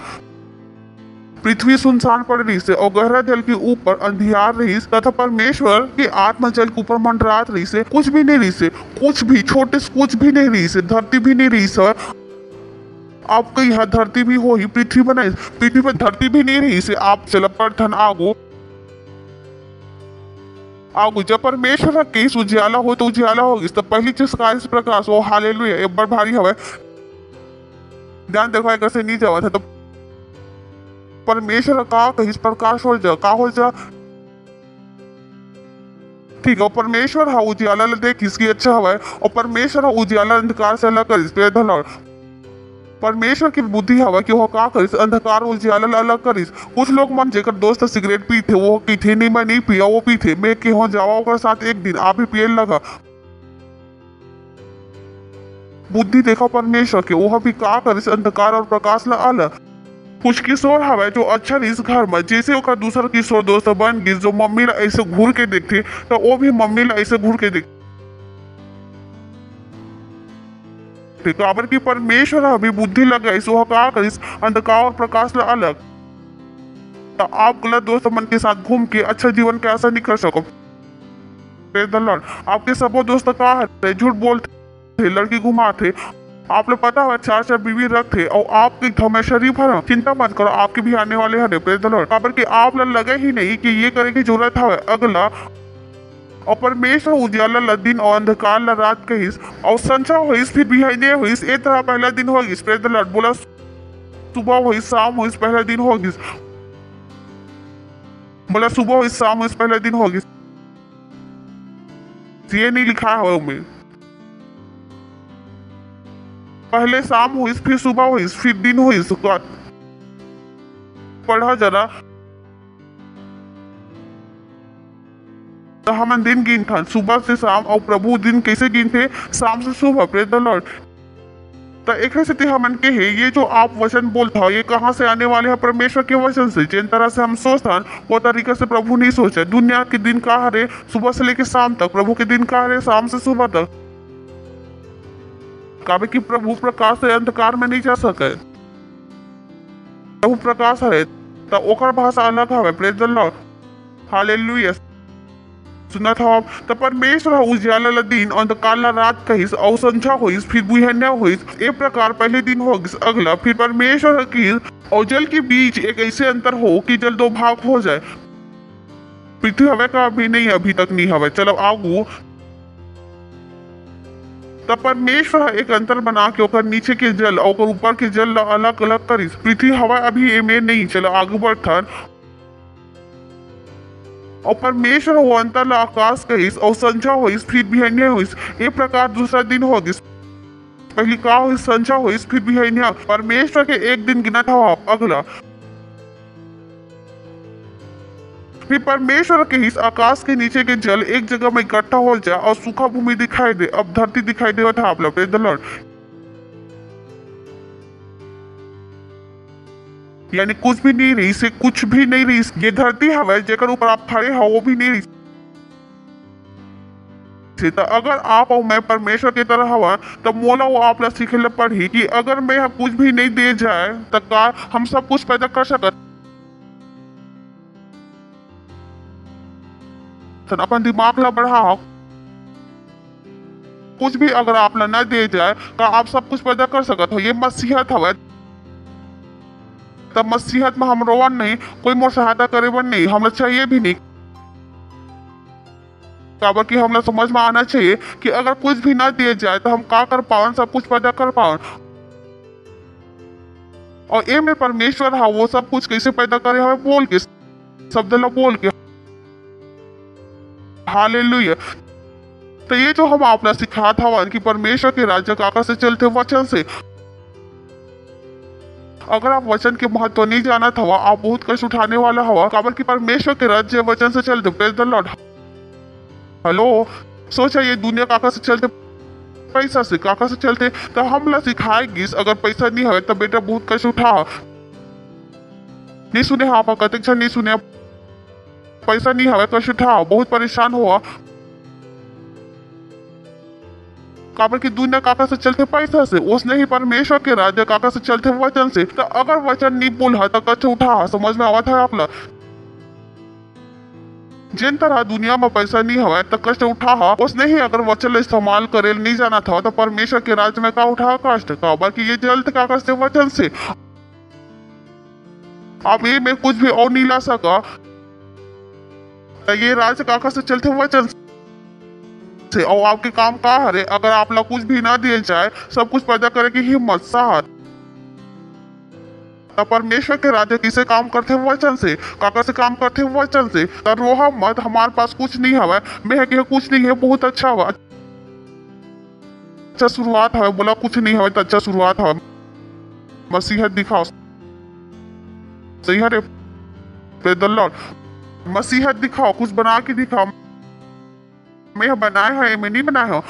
[SPEAKER 6] पृथ्वी सुनसान पड़ रही से और गहरा जल के ऊपर अंधियार रही तथा परमेश्वर की आत्मा जल के ऊपर मंडरात रही से, कुछ भी नहीं रही से, कुछ भी छोटे से कुछ भी नहीं रही से, धरती भी नहीं रही सर। आपके यहाँ धरती भी हो ही, पृथ्वी बनाई, पृथ्वी पर धरती भी नहीं रही से। आप चल पड़थन आगो आगो जब परमेश्वर के उजियाला हो तो उजियाला होगी। तो पहली चीज का प्रकाश वो हालेलुया एक बार भारी हवा ध्यान देखो एक से नहीं जावा था। तो परमेश्वर का कहीं प्रकाश हो जा ठीक है। परमेश्वर हा उजियाला देख इसकी अच्छा हवा है और परमेश्वर हा उजियाला अंधकार से अलग करिस पे धलर। परमेश्वर की बुद्धि हवा कि वो का करिस अंधकार उजियाला अलग करिस। कुछ लोग मन जेकर दोस्त सिगरेट पीते वो पीते नहीं, मैं नहीं पिया वो पीते, मैं के हो जावा ओकर साथ एक दिन आप भी पिए लगा। बुद्धि देखो परमेश्वर के वो भी का करिस अंधकार और प्रकाश ला अलग। कुछ किशोर हवे जो अच्छा इस घर में जैसे ओकर दूसरा किशोर दोस्त बन गई जो मम्मी ला ऐसे घूर के देखते तो वो भी मम्मी ला ऐसे घूर के देखते। काबर की परमेश्वर अभी बुद्धि लगाई सो का करिस अंधकार और प्रकाश ला अलग। तो आप गलत दोस्त मन के साथ घूम के अच्छा जीवन कैसा नहीं कर सको। आपके सब दोस्त का है झूठ बोलते, लड़की घुमाते, आप लोग पता है चार चार बीवी रखते और आपके घर शरीफ है। चिंता मत करो आपके भी आने वाले हैं। काबर की आप लोग लगे ही नहीं कि ये करे की जरूरत है। अगला और परमेश्वर उजियाला ला दिन और अंधकार ला रात कहिस और संचा होइस फिर बिहाइने होइस। ए तरह पहला दिन होगिस प्रेज द लॉर्ड। बोला सुबह होइस शाम होइस पहला दिन होगिस। बोला सुबह होइस शाम होइस पहला दिन होगिस। ये नहीं लिखा है उसमें, पहले शाम हुई फिर सुबह हुई फिर दिन हुई। पढ़ा जरा तो हम दिन गिन था सुबह से शाम और प्रभु दिन कैसे गिनते शाम से सुबह प्रेज द लॉर्ड। तो एक स्थिति हमन के है ये जो आप वचन बोलता हो ये कहाँ से आने वाले हैं? परमेश्वर के वचन से। जिन तरह से हम सोचता वो तरीके से प्रभु नहीं सोचा। दुनिया के दिन का हरे सुबह से लेकर शाम तक, प्रभु के दिन का हरे शाम से सुबह तक। काबे की प्रभु प्रकाश से अंधकार में नहीं जा सके। प्रभु प्रकाश है तो ओकर भाषा अलग है। Praise the lord hallelujah. सुना था आप तो परमेश्वर उजियाला ला दिन अंधकार ला रात कहिस और संझा होइस फिर बुझन्या होइस। ए प्रकार पहले दिन होगिस। अगला फिर परमेश्वर की और जल के बीच एक ऐसे अंतर हो कि जल दो भाग हो जाए। पृथ्वी हवा का अभी नहीं, अभी तक नहीं हवा। चलो आगू तब परमेश्वर एक अंतर बना के ओकर नीचे के जल और ऊपर के जल अलग अलग करिस। पृथ्वी हवा अभी एमे नहीं। चलो आगे बढ़थन और परमेश्वर वो अंतर ला आकाश कहिस और संझा होइस फिर बिहाइने होइस। ए प्रकार दूसरा दिन होगिस। पहली का होइस संझा होइस फिर बिहाइने। परमेश्वर के एक दिन गिनत हवा। अगला फिर परमेश्वर के इस आकाश के नीचे के जल एक जगह में इकट्ठा हो जाए और सूखा भूमि दिखाई दे। अब धरती दिखाई दे था आप लोग। प्रेज द लॉर्ड यानी कुछ भी नहीं रही से कुछ भी नहीं रही। ये धरती हवा जेकर ऊपर आप खड़े हो वो भी नहीं रही। छे। तो अगर आप और मैं परमेश्वर की तरह हवा तब मोला वो आप ला सीखे ला पड़ी कि अगर मैं कुछ भी नहीं दे जाए तो का हम सब कुछ पैदा कर सकत। अपन दिमाग ला बढ़ाओ, कुछ भी अगर आप ला न दे जाए तो आप सब कुछ पैदा कर सकत हो। ये मसीहत हवा। तब मसीहत में हम रोवन नहीं, कोई मोर सहायता करे बन नहीं, हमला चाहिए भी नहीं। काबर कि हमला समझ में आना चाहिए कि अगर कुछ भी ना दिया जाए तो हम का कर पावन, सब कुछ पैदा कर पावन। और ये में परमेश्वर हा वो सब कुछ कैसे पैदा करे हमें बोल के, शब्द ला बोल के। हालेलुया। तो ये जो हम आपने सिखा था कि परमेश्वर के राज्य काका से चलते वचन से। अगर आप वचन के महत्व नहीं जाना था आप बहुत कष्ट उठाने वाला हवा। काबर कि परमेश्वर के राज्य वचन से चलते। Praise the Lord. हेलो, सोचा ये दुनिया काका से चलते पैसा से, काका से चलते तो हम ला सिखाएगी। अगर पैसा नहीं है तो बेटा बहुत कष्ट उठा। नहीं सुने आप कतिक नहीं सुने, पैसा नहीं है कष्ट उठा, बहुत परेशान हुआ। काबर की दुनिया काका से चलते पैसा से, उसने ही परमेश्वर के राज्य काका से चलते वचन से। तो अगर वचन नहीं बोला तो कष्ट उठा। समझ में आवा था आप ला? जिन तरह दुनिया में पैसा नहीं हवा तो कष्ट उठा उसने ही अगर वचन इस्तेमाल करे नहीं जाना था तो परमेश्वर के राज्य में का उठा कष्ट का। बाकी ये जल्द का कष्ट वचन से। आप ये में कुछ भी और नहीं ला सका। तो ये राज्य काका से चलते वचन से। और आपके काम का हरे अगर आप लोग कुछ भी ना दिए जाए, सब कुछ पैदा करे की हिम्मत साहस। परमेश्वर के राज्य किसे काम करते हैं वचन से, काका से काम करते हैं वचन से। तो रोहा मत हमारे पास कुछ नहीं हवा, मैं कि कुछ नहीं है, बहुत अच्छा हुआ, अच्छा शुरुआत है। बोला कुछ नहीं है तो अच्छा शुरुआत है। मसीहत दिखाओ, सही है रे। Praise the Lord. मसीहत दिखाओ, कुछ बना के दिखाओ। मैं बनाया है, मैं नहीं बनाया हूँ।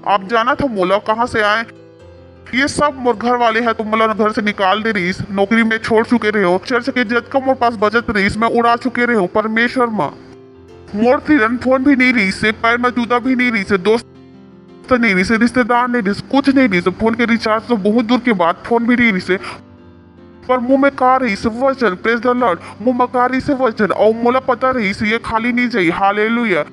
[SPEAKER 6] आप जाना था मोला कहाँ से आए। ये सब मोर घर वाले हैं, तुम मोला घर से निकाल दे रही, नौकरी में छोड़ चुके रहे हो, चर्च के जज का मोर पास बजट रही, मैं उड़ा चुके रहे हो। परमेश्वर माँ मोर तिरन फोन भी नहीं रही से, पैर में जूता भी नहीं रही से, दोस्त नहीं रही से, रिश्तेदार नहीं रही से, कुछ नहीं रही से। फोन के रिचार्ज तो बहुत दूर के बाद, फोन भी नहीं रही से। पर मुंह में का रही से वचन। Praise the Lord. मुंह में का रही से वचन और मोला पता रही से ये खाली नहीं जाई। हालेलुया।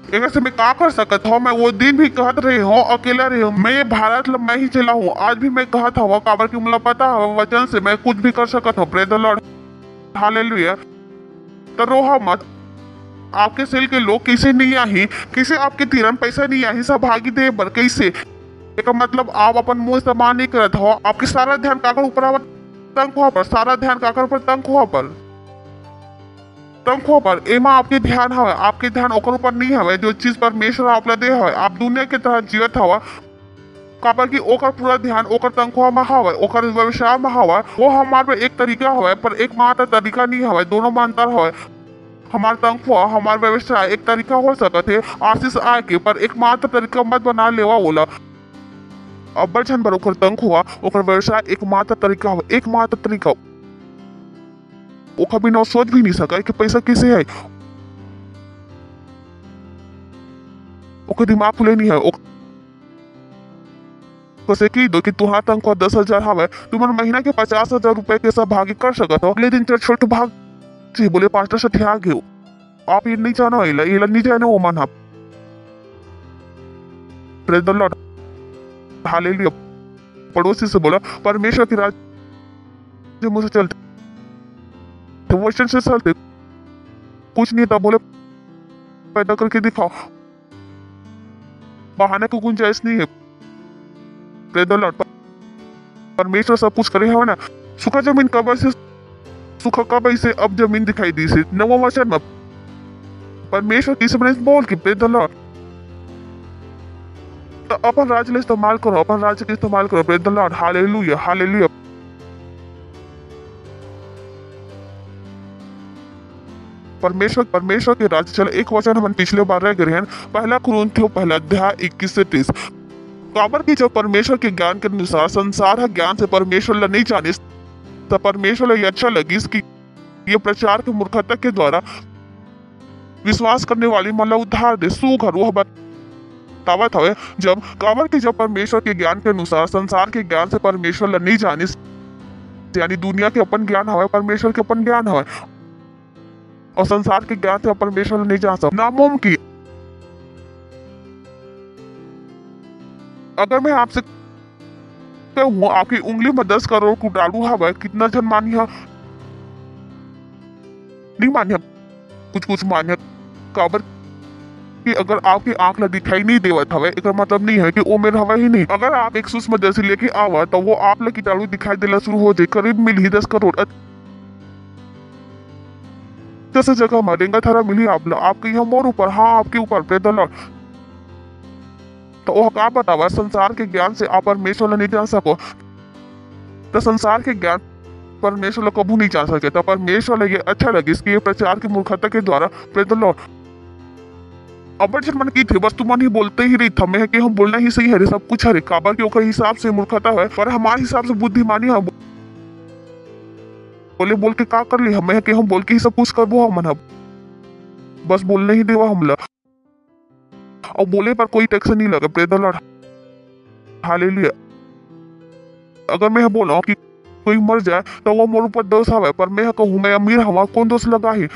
[SPEAKER 6] एक से मैं का कर सकत हूँ। मैं वो दिन भी कहत रहे हूँ, अकेला रहे हूँ, मैं ये भारत मैं ही चला हूँ। आज भी मैं कहत हूँ काबर की मुझे पता है वचन से मैं कुछ भी कर सकत हूँ। Praise the lord. हालेलुया। तो रोहा मत। आपके सेल के लोग कैसे नहीं आई, कैसे आपके तीरन पैसा नहीं आई, सब भागी दे बर कैसे। एक मतलब आप अपन मुंह इस्तेमाल नहीं करत हो। आपके सारा ध्यान काकर ऊपर तंग हुआ पर, सारा ध्यान काकर पर तंग हुआ पर, एमा आपके ध्यान हवा, आपके ध्यान ओकर ऊपर नहीं हवा। जो चीज परमेश्वर आप ला दे हवा, आप दुनिया के तरह जीवत हवा। काबर की ओकर पूरा ध्यान ओकर तंखुआ में हवा, ओकर व्यवसाय में हवा। वो हमारे एक तरीका हवा पर एक मात्र तरीका नहीं हवा, दोनों में अंतर हवा। हमार तंखुआ हमार व्यवसाय एक तरीका हो सकत है आशीष आए के, पर एक मात्र तरीका मत बना लेवा बोला। अब बचन बर ओकर तंखुआ ओकर व्यवसाय एक मात्र तरीका हवा, एक मात्र तरीका। वो कभी ना सोच भी नहीं सका कि पैसा कैसे है। ओके दिमाग खुले नहीं है। कैसे की दो कि तुहार तंखुआ 10,000 हवा, तुम्हारे महीना के 50,000 रुपए के सब भागी कर सकत हो। अगले दिन छोटे भाग जी बोले 5 से ठिया गए। आप ये नहीं जानो, ये नहीं जानो वो मन। Praise the lord. हालेलुया। पड़ोसी से बोला परमेश्वर की राज्य मुझे चलते वचन से चलते, कुछ नहीं था। बोले पैदा करके दिखाओ, बहाने की गुंजाइश नहीं है। Praise the Lord. परमेश्वर सब कुछ करे है ना। सूखा जमीन कब से सूखा कब से अब जमीन दिखाई दी से। नवा वचन में परमेश्वर की सबने बोल की। Praise the Lord. तो अपन राज्य इस्तेमाल करो, अपन राज्य का इस्तेमाल करो। Praise the lord. Hallelujah. Hallelujah. परमेश्वर के राज्य चले। एक वचन हम पिछले बार रह गए हैं, पहला कुरिन्थियों पहला अध्याय 21 से 30। काबर की जब परमेश्वर के ज्ञान के अनुसार संसार है ज्ञान से परमेश्वर ला नहीं जाने, तो परमेश्वर ला ये अच्छा लगी इसकी ये प्रचार के मूर्खता के द्वारा विश्वास करने वाली मतलब उद्धार दे। सुघर वह बतावत हवे जब काबर के जब परमेश्वर के ज्ञान के अनुसार संसार के ज्ञान से परमेश्वर ला नहीं जानी, यानी दुनिया के अपन ज्ञान हवे परमेश्वर के अपन ज्ञान हवे, और संसार के ज्ञान से परमेश्वर ला नहीं जा सकता, नामुमकिन। अगर मैं आपसे कहूँ आपकी उंगली में 10 करोड़ कीटाणु हवे, कितना जन मानिया? नहीं मानिया, कुछ मानिया। काबर कि अगर आपकी आंख ला दिखाई नहीं देवत हवे, एक मतलब नहीं है कि वो मेरा हवा ही नहीं। अगर आप एक सूक्ष्मदर्शी लेके आवा तो वो आप ला कीटाणु दिखाई देना शुरू हो जाए, करीब मिल ही 10 करोड़ जैसे जगह मरेंगा थारा मिली आपके यहाँ मोर ऊपर, हाँ आपके ऊपर पैदल। तो वो क्या बतावा संसार के ज्ञान से आप परमेश्वर ला नहीं जान सको, तो संसार के ज्ञान परमेश्वर ला कबू नहीं जान सके। तो परमेश्वर ला ये अच्छा लगे इसके प्रचार की मूर्खता के द्वारा पैदल अब मन की थे, बस तुम ही बोलते ही रही था मैं कि हम बोलना ही सही है, सब कुछ है काबर के ओकर हिसाब से मूर्खता है, पर हमारे हिसाब से बुद्धिमानी है। बोल के का कर ली हमें कि हम बोल के ही सब कुछ करबो हम मन, बस बोलने ही देवा हमला, और बोले पर कोई टैक्स नहीं लगा पैदल। हालेलुया। अगर मैं बोला कि कोई मर जाए तो वो मोर ऊपर दोष हवे, पर मैं कहूँ मैं अमीर हवा, कौन दोष लगा ही?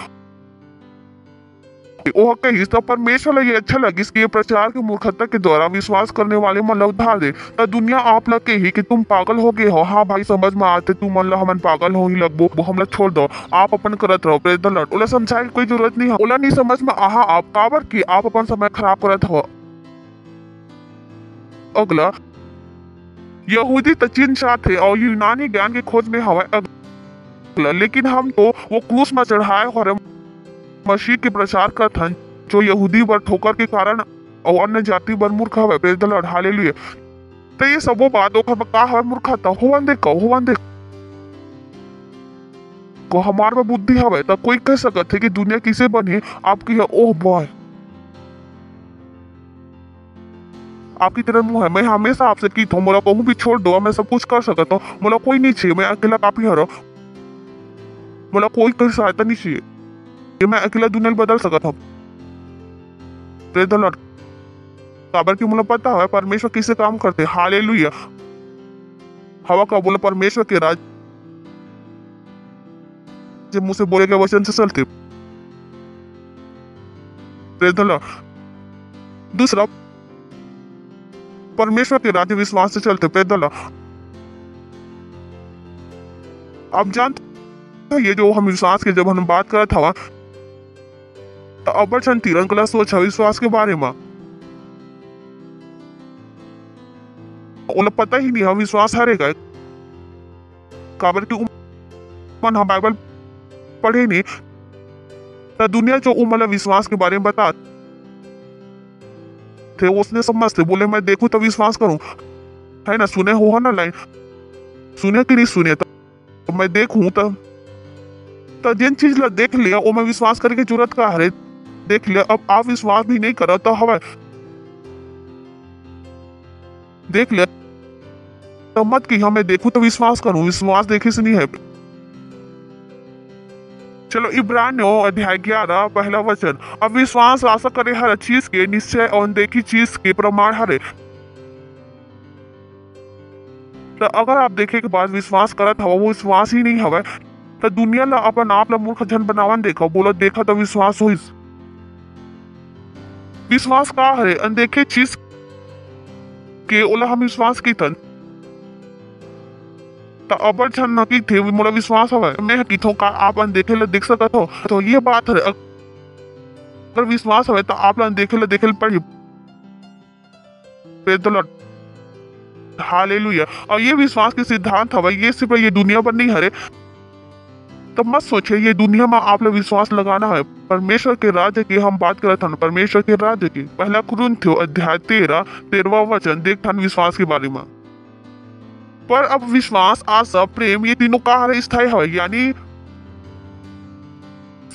[SPEAKER 6] वो कही तो परमेश्वर ला ये अच्छा लगी इसके प्रचार की मूर्खता के द्वारा विश्वास करने वाले मन ला उधार दे। तो दुनिया आप लग कही कि तुम पागल हो गए हो, हाँ भाई समझ में आते, तुम मन ला हमन पागल हो ही लगबो, वो हमला छोड़ दो, आप अपन करत रहो पैदल। ओला समझाए की कोई जरूरत नहीं है, ओला नहीं समझ में आहा आप काबर की आप अपन समय खराब करत हो। अगला यहूदी तो चीन साथ है और यूनानी ज्ञान की खोज में हवा अगला, लेकिन हम तो वो क्रूस में चढ़ाए और मसीह के प्रचार करत हन जो यहूदी बर ठोकर के कारण और अन्य जाति बर मूर्ख हवे पैदल। हालेलुया। तो ये सबो बात ओकर का हवे मूर्खता होवन देख को हमार में बुद्धि हवे तो कोई कह सकत है कि दुनिया किसे बनी आपकी है, ओह बॉय आपकी तरह मुंह है। मैं हमेशा आपसे की थो मोला कहूँ भी छोड़ दो, मैं सब कुछ कर सकता हूँ, मोला कोई नहीं चाहिए, मैं अकेला काफी हरो, मोला कोई सहायता नहीं चाहिए, मैं अकेला दुनिया बदल सकता हूँ पैदल। काबर की मुझे पता है परमेश्वर किसे काम करते। हालेलुया। हवा का बोला परमेश्वर के राज जब मुझसे बोले गए वचन से चलते पैदल। दूसरा परमेश्वर के राज्य विश्वास से चलते पैदल। आप जानते ये जो हम विश्वास के जब हम बात करत हवा तो अबर सन तिरंगला सोच है विश्वास के बारे में, उन्हें पता ही नहीं हम विश्वास हारेगा। काबर की मन हम बाइबल पढ़े नहीं तो दुनिया जो उमला विश्वास के बारे में बता थे उसने समझते बोले मैं देखूं तो विश्वास करूं, है ना? सुने हो ना लाइन, सुने कि नहीं सुने तो मैं देखूं तो जिन चीज ला देख लिया वो मैं विश्वास करके जरूरत का हरे देख लिया। अब आप विश्वास भी नहीं करो तो हवा देख लिया तो मत कि हमें देखूं तो विश्वास करूं, विश्वास देखे से नहीं है। चलो इब्रानियों अध्याय 11 पहला वचन। अब विश्वास आशा करे हर चीज के निश्चय और देखी चीज के प्रमाण हरे। तो अगर आप देखे के बाद विश्वास करत हवा वो विश्वास ही नहीं हवा तो दुनिया ला अपन आप ला मूर्ख जन बनावन देखा, बोला देखा तो विश्वास हुई। विश्वास का हरे अनदेखे चीज के ओला हम विश्वास की तन तो अबर छन न की थे मोला विश्वास हवा मैं की थो का आप अनदेखे ला देख सकत हो। तो ये बात है अगर विश्वास हवे तो आप ला अनदेखे ला देखे पड़ी पैदल। हालेलुया। और ये विश्वास के सिद्धांत हवा ये सिर्फ ये दुनिया पर नहीं हरे तो मत सोचे ये दुनिया में आप लोग विश्वास लगाना है। परमेश्वर के राज्य की हम बात करत हन, परमेश्वर के राज्य की पहला कुरिन्थियों अध्याय 13 वचन देख हन विश्वास के बारे में। पर अब विश्वास आशा प्रेम ये तीनों का हर स्थायी है, यानी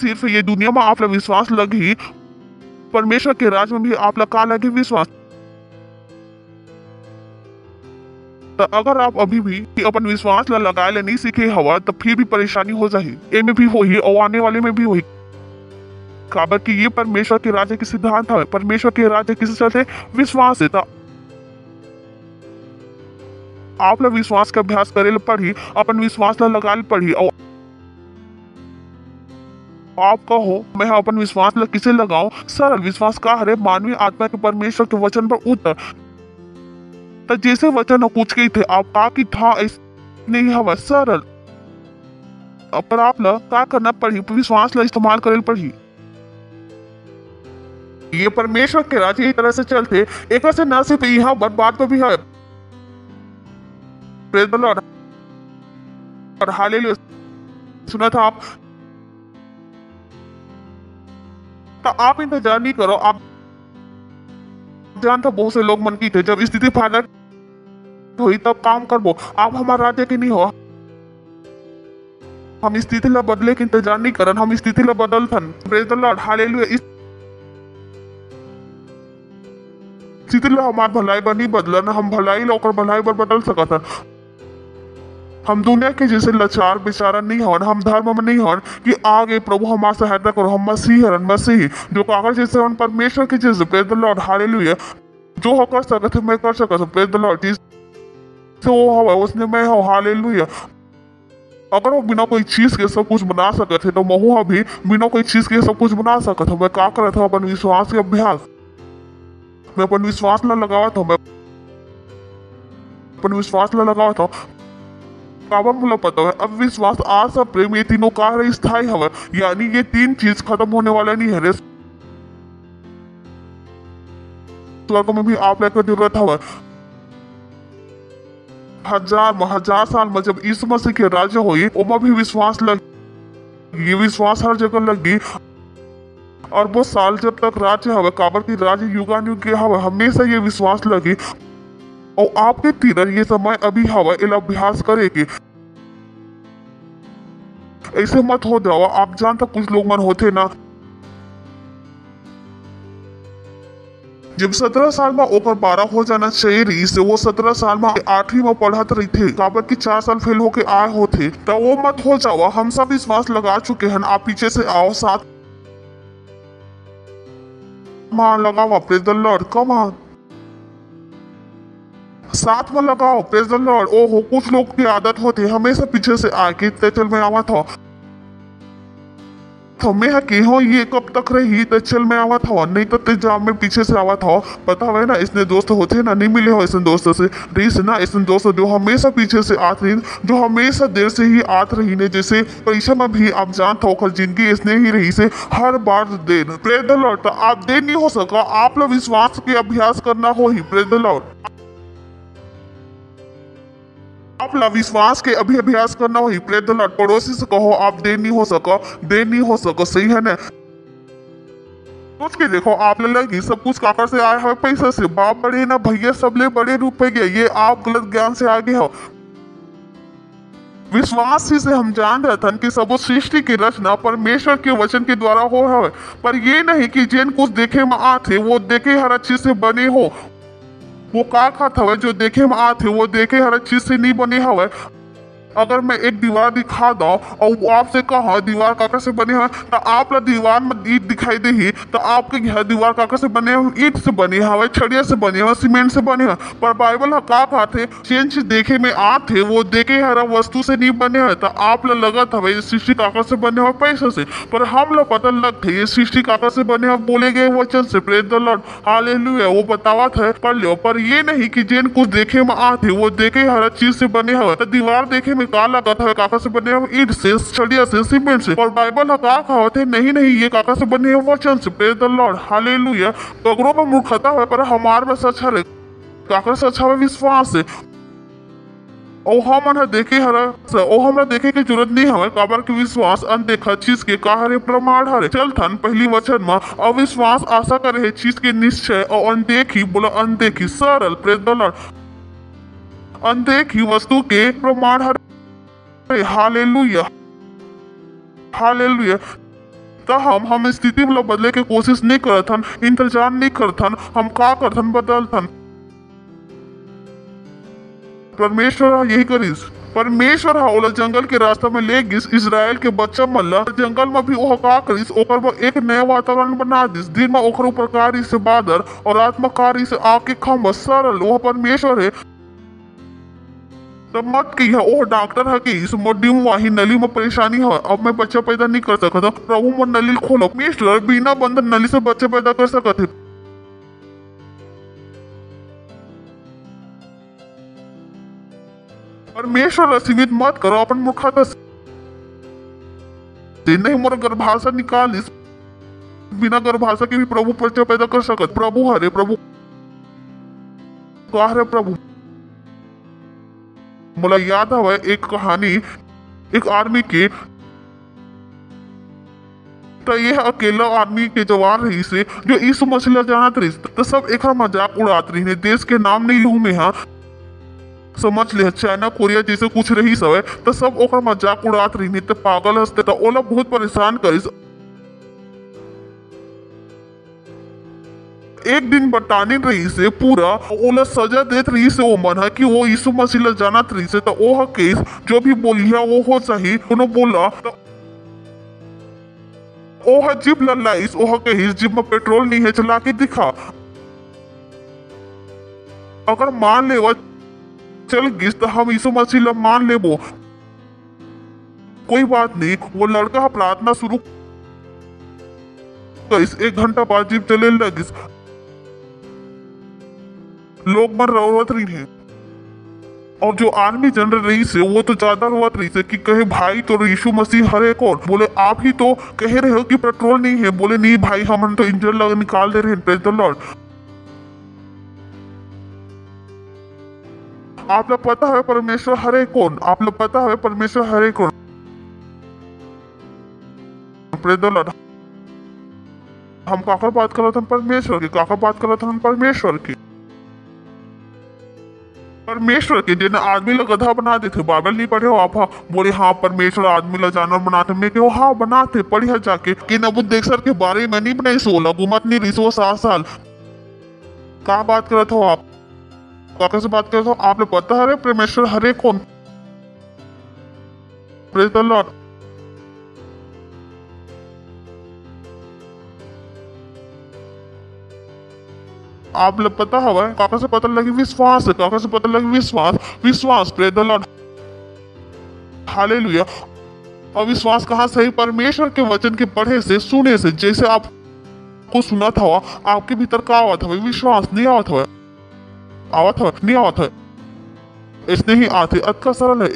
[SPEAKER 6] सिर्फ ये दुनिया में आप लोग विश्वास लगी परमेश्वर के राज्य में भी आप लोग का लगे विश्वास। तो अगर आप अभी भी अपन विश्वास ला लगाए ला नहीं सीखे हवा तो फिर भी परेशानी हो जाही, ए में भी होही और आने वाले में भी होही। काबर कि ये परमेश्वर के राज्य के सिद्धांत है। परमेश्वर के राज्य किस चलते? विश्वास है। तो आप लोग विश्वास का अभ्यास करे पढ़ी, अपन विश्वास ला लगा पढ़ी। और आप कहो मैं अपन विश्वास ला किसे लगाऊं? सरल विश्वास का हरे मानवीय आत्मा के परमेश्वर के वचन पर उतर। तो जैसे वचन कुछ के थे आप का की था नहीं हवा सरल। पर आप ला क्या करना पड़ी? विश्वास ला इस्तेमाल करे पड़ी। ये परमेश्वर के राज्य इस तरह से चलते एक से न सिर्फ यहाँ बात पर भी है। प्रेज द लॉर्ड और हालेलुया। सुना था आप? तो आप इंतजार नहीं करो। आप जानते बहुत से लोग मन की थे जब स्थिति फाइनल हुई तब काम करबो। आप हमारे राज्य के नहीं हो। हम स्थिति ला बदले के इंतजार नहीं करन, हम स्थिति ला बदल थन। Praise the lord hallelujah. इस स्थिति ला हमार भलाई पर नहीं बदलन, हम भलाई ला ओकर भलाई पर बदल सकत हन। हम दुनिया के जैसे लाचार बेचारा नहीं हन, हम धर्म में नहीं हन कि आगे प्रभु हमारी सहायता करो। हम मसीह हन, मसीह जो कागज जैसे हन परमेश्वर के जैसे। Praise the lord hallelujah. जो हो कर सकत है मैं कर सकत हूं। Praise the Lord. वो हवा उसने मैं हो हालेलुया। अगर वो बिना कोई चीज के सब कुछ बना सकते तो महू भी बिना कोई चीज के सब कुछ बना सकत हूं। मैं क्या करत हूं? अपन विश्वास के अभ्यास। मैं अपन विश्वास ला लगावत हूं। मैं अपन विश्वास ला लगावत हूं। काबर मुझे पता है अब विश्वास, आशा, प्रेम ये तीनों का स्थायी हवा। यानी ये तीन चीज खत्म होने वाला नहीं है। स्वर्ग में भी आप लेकर जरूरत हवा। हजार साल में जब यीशु मसीह के राज्य हुई उमा भी विश्वास लगी। ये विश्वास हर जगह लगी। और वो साल जब तक राज्य हवा काबर की राज्य युगानुयुग के हवा हमेशा ये विश्वास लगी। और आपके तीर ये समय अभी हवा इला अभ्यास करेगी। ऐसे मत हो जाओ। आप जानते कुछ लोग मन होते ना जब 17 साल में ओकर 12 हो जाना चाहिए रही से वो 17 साल में 8वीं में पढ़त रही थे काबर की 4 साल फेल होके आए होते। तो वो मत हो जाओ। हम सब विश्वास लगा चुके हैं। आप पीछे से आओ साथ मान लगाओ। Praise the Lord. Come on साथ में लगाओ। Praise the Lord. ओहो कुछ लोग की आदत होती है हमेशा पीछे से आके चल में आवा था तो मैं के हो ये कब तक रही तो चल में आवा था नहीं तो तेजाब में पीछे से आवा था। पता है ना इसने दोस्त होते ना नहीं मिले हो ऐसे दोस्त से रीस ना ऐसे दोस्त जो हमेशा पीछे से आते रही, जो हमेशा देर से ही आत रही ने। जैसे परीक्षा में भी आप जानता हो जिंदगी इसने ही रही से हर बार देर। Praise the lord. आप देर नहीं हो सका। आप लोग विश्वास के अभ्यास करना हो ही। Praise the lord. आप ला विश्वास के अभी अभ्यास करना हो ही। Praise the Lord. पड़ोसी से कहो आप देर नहीं हो सका, देर नहीं हो सका। सही है ना? सोच के देखो आप लगी सब कुछ काकर से आया है? पैसा से। बाप बड़े ना भैया सबले बड़े रूप गए। ये आप गलत ज्ञान से आगे हो। विश्वास ही से हम जान रहे थे कि सब सृष्टि की रचना परमेश्वर के वचन के द्वारा हो है। पर ये नहीं कि जिन कुछ देखे में आते वो देखे हर चीज से बने हो। वो का खात हवे जो देखे में आते वो देखे हर चीज से नहीं बने हवे। अगर मैं एक दीवार दिखा दूं और आपसे कहा दीवार काकर से बने हैं तो आप ला दीवार में ईट दिखाई दे ही तो आपके घर दीवार काकर से बने हैं? ईट से बने हवे, छड़िया से बने हैं, सीमेंट से बने हैं। पर बाइबल का कहते चेन चीज देखे में आते वो देखे हर वस्तु से नहीं बने हैं। तो आप ला लगत हवे सृष्टि काकर से बने हुए पैसे से। पर हम लोग पता लगते ये सृष्टि काकर से बने हुए बोले गए वचन से। Praise the lord hallelujah. वो बतावा था पढ़ लो। पर ये नहीं कि जिन कुछ देखे में आते वो देखे हर चीज से बने हुए। तो दीवार देखे का लागत है काका से बने हुए ईट से, छड़िया से, सीमेंट से। और बाइबल का कहते नहीं नहीं ये काका से बने हुए वचन से। Praise the lord hallelujah. कगरों में मूर्खता है पर हमारे में सच है। काका से अच्छा है विश्वास है। ओ हम देखे हर ओ हमरा देखे की जरूरत नहीं हवे काबर के विश्वास अनदेखा चीज के काहरे प्रमाण हरे। चल थन पहली वचन में अविश्वास आशा करे चीज के निश्चय और अनदेखी बोला अनदेखी सरल। Praise the Lord. अनदेखी वस्तु के प्रमाण हरे। Hallelujah hallelujah. तो हम स्थिति में बदले के कोशिश नहीं करथन, इंतजार नहीं करथन। हम का करथन? बदलथन। परमेश्वर यही करीस। परमेश्वर हा ओला जंगल के रास्ता में ले गिस इजराइल के बच्चा मल्ला जंगल में भी ओह का करिस ओकर वो एक नया वातावरण बना दिस दिन में ओकर ऊपर कारी से बादल और रात में कारी से आग के खम्भ सरल वह परमेश्वर है। तब मत की है ओह डॉक्टर है कि इस मोडी में वाही नली में परेशानी है अब मैं बच्चा पैदा नहीं कर सकता प्रभु में नली खोलो परमेश्वर बिना बंधन नली से बच्चे पैदा कर सकते। परमेश्वर सीमित मत करो अपन मूर्खता से नहीं मोर गर्भाशय निकाल इस बिना गर्भाशय के भी प्रभु बच्चा पैदा कर सकत प्रभु हरे प्रभु का हरे प्रभु। मुला याद है एक कहानी एक आर्मी के तो यह अकेला आर्मी के जवान रही से जो यीशु मसीह जानत रही तो सब एक मजाक उड़ात रही देश के नाम नहीं लू में हाँ समझ ले चाइना कोरिया जैसे कुछ रही सब तो सब ओकर मजाक उड़ात रही तो पागल हंसते तो ओला बहुत परेशान करिस। एक दिन बताने रही से पूरा ओला सजा देत रही से वो मन है कि वो यीशु मसीह जानत रही से तो ओह केस जो भी बोली है वो हो सही उन्होंने बोला तो ओह जिप लल्लाइस ओह केस जिप में पेट्रोल नहीं है चला के दिखा अगर मान ले चल गिस तो हम यीशु मसीह मान ले वो कोई बात नहीं वो लड़का प्रार्थना शुरू करिस 1 घंटा बाद जीप चले लगिस लोग मर रोवत रही है और जो आर्मी जनरल रही से वो तो ज्यादा रोवत रही से कि कहे भाई तो यीशु मसीह हरे कौन बोले आप ही तो कह रहे हो कि पेट्रोल नहीं है बोले नहीं भाई हम तो इंजन लगा निकाल दे रहे हैं प्रेज द लॉर्ड। आप लोग पता है परमेश्वर हरे कौन आप लोग पता है परमेश्वर हरे कौन प्रेज द लॉर्ड। हम काकर बात कर रहे थे परमेश्वर की काकर बात कर रहे थे हम परमेश्वर की परमेश्वर के जिन्हें आदमी लोग गधा बना देते बाइबल नहीं पढ़े हो आप हाँ बोले हाँ परमेश्वर आदमी लोग जानवर बनाते मैं क्यों हाँ बनाते पढ़िया जाके कि नबूकदनेस्सर के बारे में नहीं बनाई सो लगुमत नहीं रही 7 साल कहाँ बात कर रहे थे आप काका से बात कर रहे थे आप लोग पता है परमेश्वर हरे कौन प्रेज द लॉर्ड। आप लोग पता है काका से पता लगी विश्वास है काका से पता लगी विश्वास विश्वास प्रेज द लॉर्ड हालेलुया। और विश्वास कहाँ से परमेश्वर के वचन के पढ़े से सुने से जैसे आप को सुना था आपके भीतर का आवत है विश्वास नहीं आवत है नहीं आवत है इसने ही आते अतका सरल है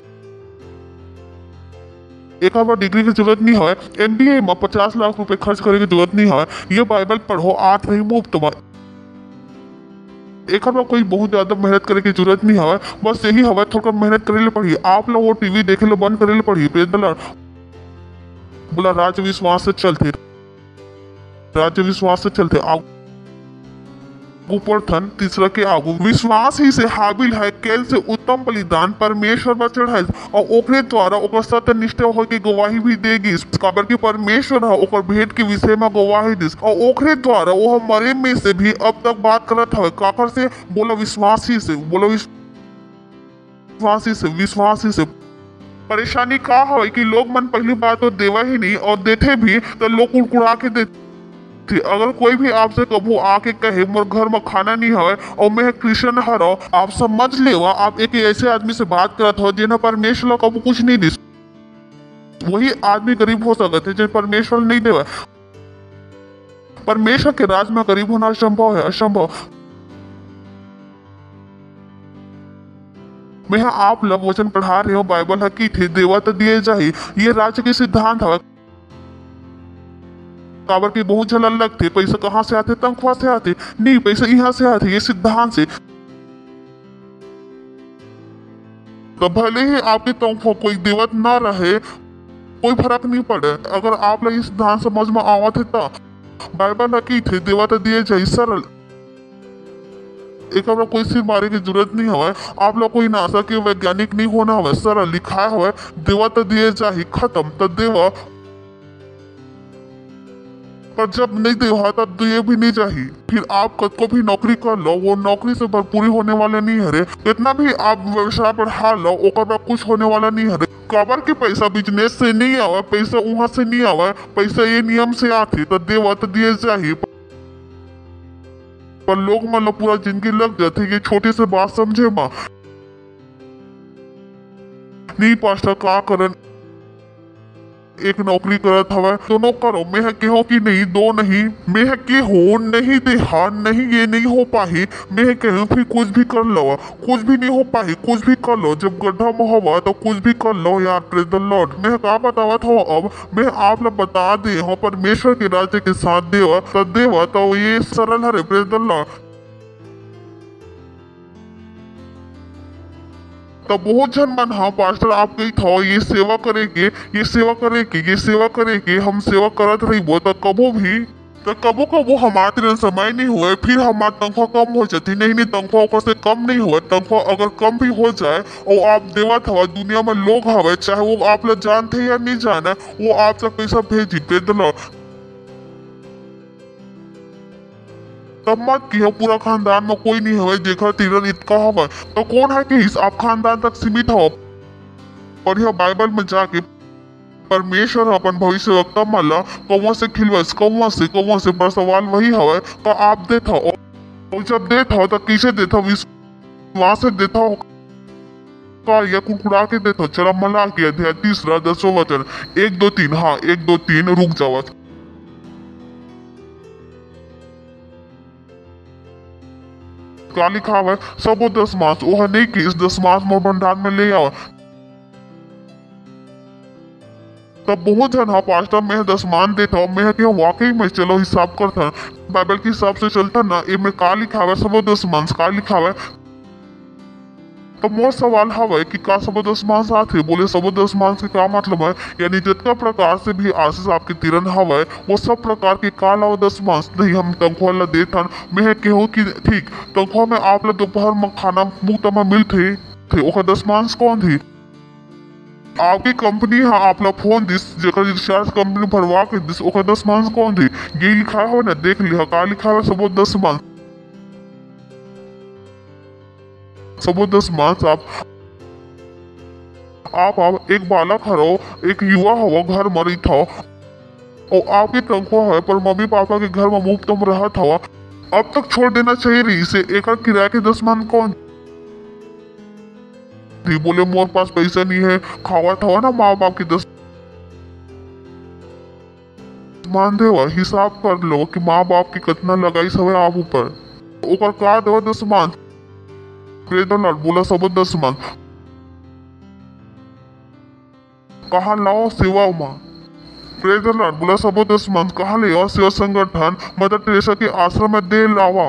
[SPEAKER 6] एक बार डिग्री की जरूरत नहीं है MBA में 50 लाख रुपए खर्च करने की जरूरत नहीं है ये बाइबल पढ़ो आठ नहीं मुफ्त में एक बार कोई बहुत ज्यादा मेहनत करने की जरूरत नहीं है बस यही हवा थोड़ा मेहनत करे पड़ी आप लोग वो टीवी देखे लो बंद करे पड़ी प्रेज द लॉर्ड। बोला राज्य विश्वास से चलते ऊपर थन तीसरा के आगू विश्वास ही से हाबिल है कैल से उत्तम बलिदान परमेश्वर पर चढ़ाई और ओकरे द्वारा ओकर सत्य निष्ठा हो के गवाही भी देगी काबर की परमेश्वर है ओकर भेंट के विषय में गवाही दिस और ओकरे द्वारा वो मरे में से भी अब तक बात करत है काकर से बोला विश्वासी से बोला विश्वासी से परेशानी का है कि लोग मन पहली बात तो देवा ही नहीं और देते भी तो लोग कुड़कुड़ा के देते अगर कोई भी आपसे कबू आके कहे मोर घर में खाना नहीं है और मैं क्रिश्चियन हरो आप समझ लेवा आप एक ऐसे आदमी से बात करत हो जिन्हें परमेश्वर कबू कुछ नहीं दी वही आदमी गरीब हो सकते जिन्हें परमेश्वर नहीं देवा परमेश्वर के राज में गरीब होना असंभव है असंभव। मैं आप लोग वचन पढ़ा रहे हो बाइबल है कि थे देवा तो दिए जाए ये राज्य के सिद्धांत है काबर की बहुत जल अलग थे पैसा कहाँ से आते तनख्वाह से आते नहीं पैसा यहाँ से आते ये सिद्धांत से तो भले ही आपकी तनख्वाह कोई देवत ना रहे कोई फर्क नहीं पड़े अगर आप लोग इस सिद्धांत समझ में आवत है तो बाइबल की थे देवा तो दिए जाए सरल एक कोई सिर मारे की जरूरत नहीं है आप लोग कोई नासा के वैज्ञानिक नहीं होना है सरल लिखा है देवा तो दिए जाए खत्म तो देवा पर जब नहीं दे तब तो ये भी नहीं चाहिए। फिर आप कद को भी नौकरी कर लो, वो नौकरी से भरपूरी होने वाले नहीं है रे। कितना भी आप व्यवसाय बढ़ा लो, ओकर पर कुछ होने वाला नहीं है रे। काबर के पैसा बिजनेस से नहीं आवा, पैसा वहाँ से नहीं आवा, पैसा ये नियम से आती तो देवा तो दिए चाहिए। पर लोग मतलब पूरा जिंदगी लग जाते ये छोटे से बात समझे माँ। नहीं पास्टर का करन एक नौकरी करत हवा, दोनों करो। मैं कहो कि नहीं दो नहीं, मैं के हो नहीं दे हाँ नहीं ये नहीं हो पाही। मैं कहूँ फिर कुछ भी कर लो, कुछ भी नहीं हो पाही, कुछ भी कर लो। जब गड्ढा में हवा तो कुछ भी कर लो यार। Praise the Lord. मैं क्या बतावा था अब मैं आप लोग बता दे हो परमेश्वर के राज्य के साथ देवा तो ये सरल है। Praise the Lord. तो बहुत जन मन हाँ पास्टर आप कही था ये सेवा करेंगे, ये सेवा करेंगे, ये सेवा करेंगे, हम सेवा करत रही वो तो कबो हमारे समय नहीं हुए। फिर हमारा तनख्वाह कम हो जाती। नहीं तनख्वाह ऊपर से कम नहीं हुआ। तनख्वाह अगर कम भी हो जाए और आप देवा था दुनिया में लोग हवे, चाहे वो आप लोग जानते या नहीं जाना, वो आप तक पैसा भेजी दे। तब मत की पूरा खानदान में कोई नहीं हवे जेकर तीरन इतना हवा तो कौन है कि आप खानदान तक सीमित हो। और यह बाइबल में जाके परमेश्वर अपन भविष्यवक्ता मला कौवा से खिलवस, कौवा से पर सवाल वही हवा तो आप देता हो। और जब देता हो तो किसे देता, विश्वास से देता हो का या कुड़कुड़ा के देता हो। चला मला के अध्याय 3 10वां वचन 1 2 3 हाँ 1 2 3 रुक जावा। क्या लिखा हुआ है? सबो 10 मास वह नहीं कि इस 10 मास मोर भंडार में ले आओ। तब बहुत जन हाँ पास्टर मैं 10 मान देता हूँ। मैं क्या वाकई में चलो हिसाब करता बाइबल के हिसाब से चलता ना। इनमें का लिखा हुआ है? सबो 10 मास का लिखा हुआ है। तो मोर सवाल हवा कि का सबो 10 मास आते बोले सबो 10 मास के क्या मतलब है? यानी जितना प्रकार से भी आशीष आपके तिरन हवा है वो सब प्रकार के का लाओ 10 मास नहीं हम तनख्वाह ला देता। मैं कहूँ कि ठीक तनख्वाह में आप लोग दोपहर में खाना मुफ्त में मिलते थे, ओकर 10 मास कौन थी? आपकी कंपनी हाँ आप लोग फोन दिस जेकर रिचार्ज कंपनी भरवा के दिस ओकर 10 मास कौन थी? ये लिखा हो ना, देख लिया का लिखा है सबो 10 मास। सबो 10 मास आप एक बालक हरो, एक युवा हो घर मरी था और आपकी तनख्वाह है पर मम्मी पापा के घर में मुफ्त में रहा था। अब तक छोड़ देना चाहिए रही से एक किराए के 10 मान कौन थी? बोले मोर पास पैसा नहीं है, खावा था ना माँ बाप की 10 मान देवा। हिसाब कर लो कि माँ बाप की कितना लगाई सब आप ऊपर ऊपर का देवा 10 मान। बोला सबो 10 मान कहा लाओ सेवा माँ। बोला सबो 10 मान कहा ले आओ सेवा संगठन मदर टेरेसा के आश्रम में दे लावा।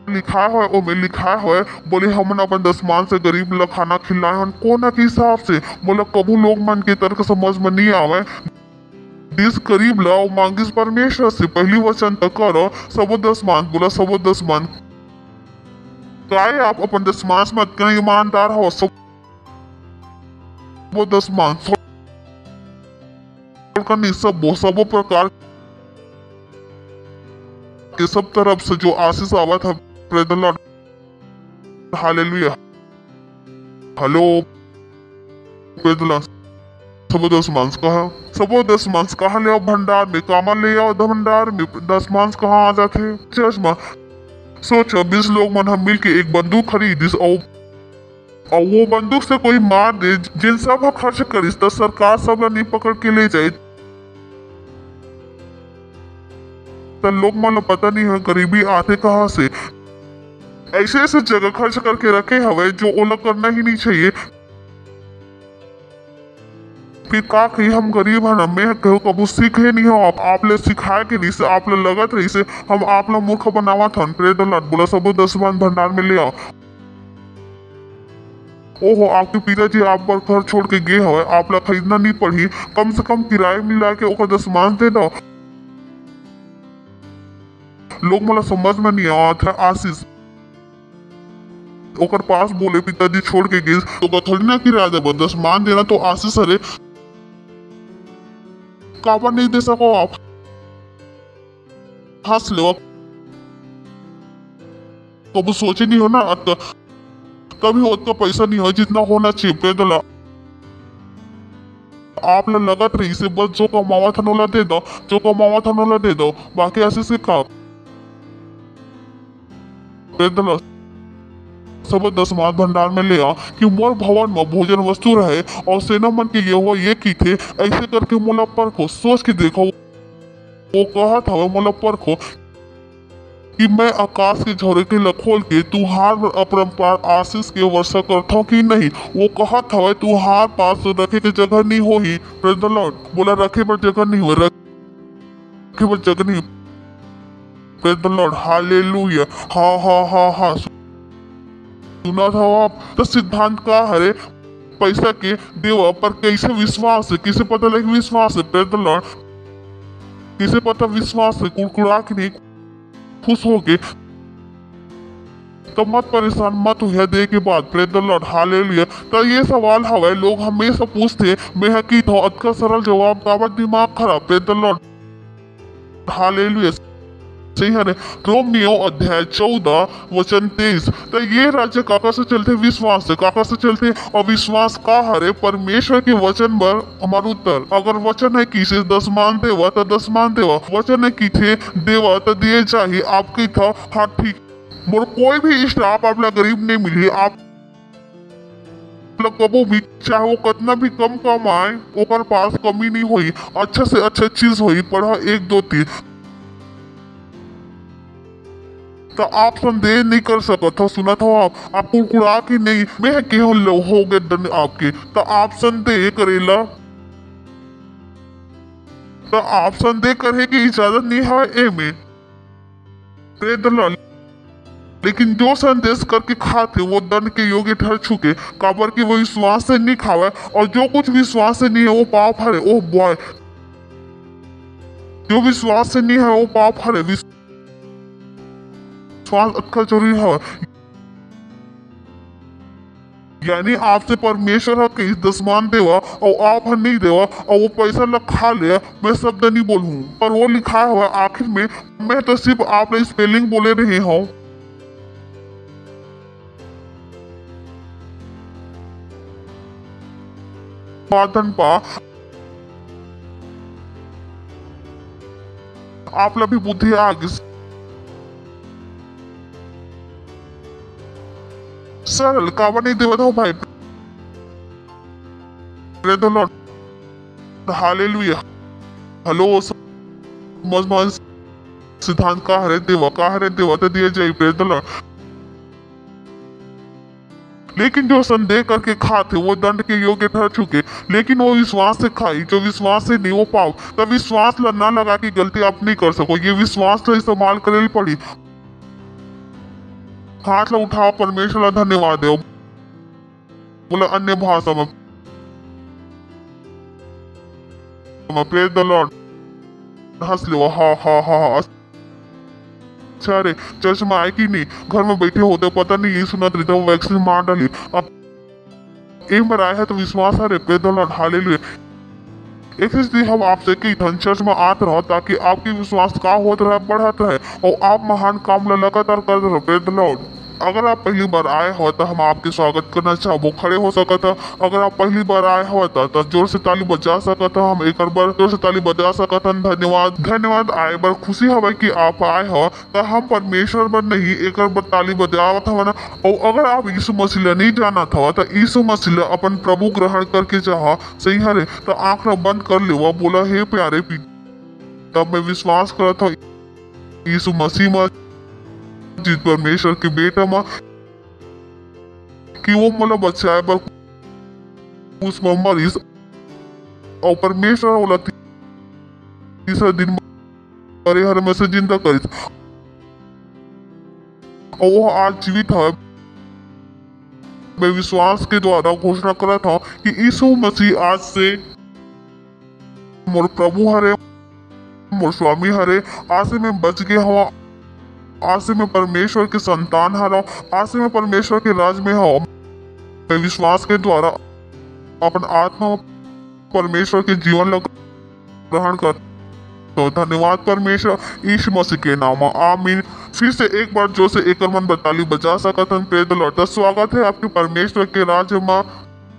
[SPEAKER 6] लिखा है ओ में लिखा है बोले हमन अपन 10 मान से गरीब लोग खाना खिलाए हन कोना के हिसाब से। बोला कबू लोग मन के तर्क समझ में नहीं आवे। दिस गरीब लाओ मांगिस परमेश्वर से पहली वचन तक करो सबो 10 मान। बोला सबो 10 मान काय आप अपन 10 मास मत करें ईमानदार हो। सबो 10 मान सबो प्रकार के सब तरफ से जो आशीष आवा था। Praise the lord hallelujah hello praise the Lord. सबो 10 मांस कहा सबो 10 मांस कहा ले आओ भंडार में कामा ले आओ भंडार में 10 मांस कहाँ आ जाते चर्च में। सोचो 20 लोग मन हम मिल के एक बंदूक खरीदिस और वो बंदूक से कोई मार दे जिन सब खर्च करिस तो सरकार सब नहीं पकड़ के ले जाए तो लोग मन पता नहीं है गरीबी आते कहाँ से। ऐसे ऐसे जगह खर्च करके रखे हवे जो ओला करना ही नहीं चाहिए। फिर का कही हम गरीब है ना। मैं कहूँ कबू सीखे नहीं हो आप ले सिखाए के नहीं से आप ले लगत रही से हम आप लोग मूर्ख बनावा था। Praise the Lord. बोला सबो 10 मान भंडार में ले आओ। ओहो आपके पिताजी आप पर घर छोड़ के गए हवे आप लोग खरीदना नहीं पड़ी कम से कम किराए मिला के ओकर 10 मान दे दो। लोग मला समझ में नहीं आता आशीष ओकर पास बोले पिताजी छोड़ के गए तो थोड़ी ना किराया दे 10 मान देना तो आशीष अरे काबर नहीं दे सको आप? हंस लो। कभी सोचे नहीं हो ना कभी उतना पैसा नहीं हो जितना होना चाहिए पैदल। आप लगत रही से बस जो कमावा था नोला दे दो, जो कमावा था नोला दे दो, बाकी ऐसे से का पैदल सब 10 मास भंडार में ले आ कि मोर भवन में भोजन वस्तु रहे और सेना मन के ये हुआ ये की थे ऐसे करके मोला परखो सोच के देखो। वो कहा था मोला परखो कि मैं आकाश के झोरे के लखोल के तुहार अपरंपार आशीष के वर्षा करता हूँ कि नहीं। वो कहा था तुहार पास रखे के जगह नहीं हो ही। Praise the Lord. बोला रखे पर जगह नहीं हो, रखे पर जगह नहीं। Praise the lord. हालेलुया। हाँ हाँ हाँ हाँ सुना था आप। तो सिद्धांत का हरे पैसा के देवा पर कैसे विश्वास है, किसे पता लगे विश्वास है। Praise the Lord. किसे पता विश्वास है, कुड़कुड़ा के नहीं खुश हो गए तो मत परेशान मत हुआ दे के बाद। Praise the lord. हालेलुया। तो ये सवाल हवा लोग हमेशा पूछते मैं हकीत हूँ अtka सरल जवाब काबर दिमाग खराब। Praise the lord. हालेलुया। सही है। रोमियो अध्याय 14 वचन 23। तो ये राज्य काका से चलते विश्वास से, काका से चलते और विश्वास का हरे परमेश्वर के वचन पर हमारा उत्तर। अगर वचन है किसे 10 मान देवा तो 10 मान देवा, वचन है कि थे देवा तो दिए चाहिए आपकी था। हाँ ठीक। मोर कोई भी स्टाफ आप गरीब नहीं मिली। आप कबो भी चाहे वो कितना भी कम कमाए ओकर पास कमी नहीं हुई, अच्छा से अच्छा चीज हुई। पढ़ा 1 2 3। तो आप संदेह नहीं कर सकता था। सुना था आप कुड़कुड़ा की नहीं मैं के हो गए दन आपके। तो आप संदेह करेला तो आप संदेह करे की इजाजत नहीं है ए में। Praise the lord. लेकिन जो संदेश करके खाते वो दंड के योग्य ठहर चुके काबर की वो विश्वास से नहीं खावे और जो कुछ विश्वास से नहीं है वो पाप हरे। Oh boy. जो विश्वास से नहीं है वो पाप हरे। विश्वास अच्छा जरूरी है। यानी आपसे परमेश्वर है कि 10 मान देवा और आप नहीं देवा और वो पैसा लग खा लिया। मैं शब्द नहीं बोलूं पर वो लिखा हुआ आखिर में। मैं तो सिर्फ आपने स्पेलिंग बोले रहे हूँ। पातन पा आप भी बुद्धि आगे सरल काबर नहीं देवा था भाई। Praise the lord. हालेलुया। हेलो मजमान सिद्धांत का हरे देवा तो दिए जाए। Praise the lord. लेकिन जो संदेह करके खाते वो दंड के योग्य ठहर चुके लेकिन वो विश्वास से खाई। जो विश्वास से नहीं वो पाओ। तब विश्वास ना लगा कि गलती आप नहीं कर सको। ये विश्वास तो इस्तेमाल करे पड़ी। हाथ ला उठाओ परमेश्वर धन्यवाद दो। बोला अन्य भाषा में। Praise the Lord. हंस लो। हाँ हाँ हाँ अच्छा रे चर्च में आए कि नहीं घर में बैठे होते पता नहीं ये सुना था वैक्सीन मार डाली। अब एक बार आया है तो विश्वास है रे। Praise the lord. हालेलुया। इसलिए हम आपसे की धन चर्च में आते रहो ताकि आपकी विश्वास का होता रहे बढ़त रहे और आप महान काम लगातार करते रहो। Praise the Lord. अगर आप पहली बार आए हो तो हम आपके स्वागत करना चाहो खड़े हो सकता। अगर आप पहली बार आए हो तो जोर से ताली बजा सकता। हम एक बार जोर से ताली बजा सकता। धन्यवाद धन्यवाद। आए बार खुशी हवा कि आप आए हो तो हम परमेश्वर पर नहीं एक बार ताली बजावा था ना। और अगर आप यीशु मसीह नहीं जाना था तो यीशु मसीह अपन प्रभु ग्रहण करके चाह सही हरे तो आंख बंद कर ले। बोला हे प्यारे तब मैं विश्वास करता था यीशु मसीह में जिस परमेश्वर के बेटा माँ कि वो मतलब बच्चा पर उस मरीज और परमेश्वर बोला तीसरा दिन मरे हर में से जिंदा करी और वो आज जीवित है। मैं विश्वास के द्वारा घोषणा करा था कि यीशु मसीह आज से मोर प्रभु हरे मोर स्वामी हरे। आज से मैं बच गया हूँ। आज से मैं परमेश्वर के संतान हरा। आज से मैं परमेश्वर के राज में हूँ। मैं विश्वास के द्वारा अपन आत्मा परमेश्वर के जीवन ग्रहण कर। तो धन्यवाद परमेश्वर यीशु मसीह के नाम में, आमीन। फिर से एक बार जो से एक मन बताली बजा सकत हन। Praise the Lord. स्वागत है आपके परमेश्वर के राज्य में।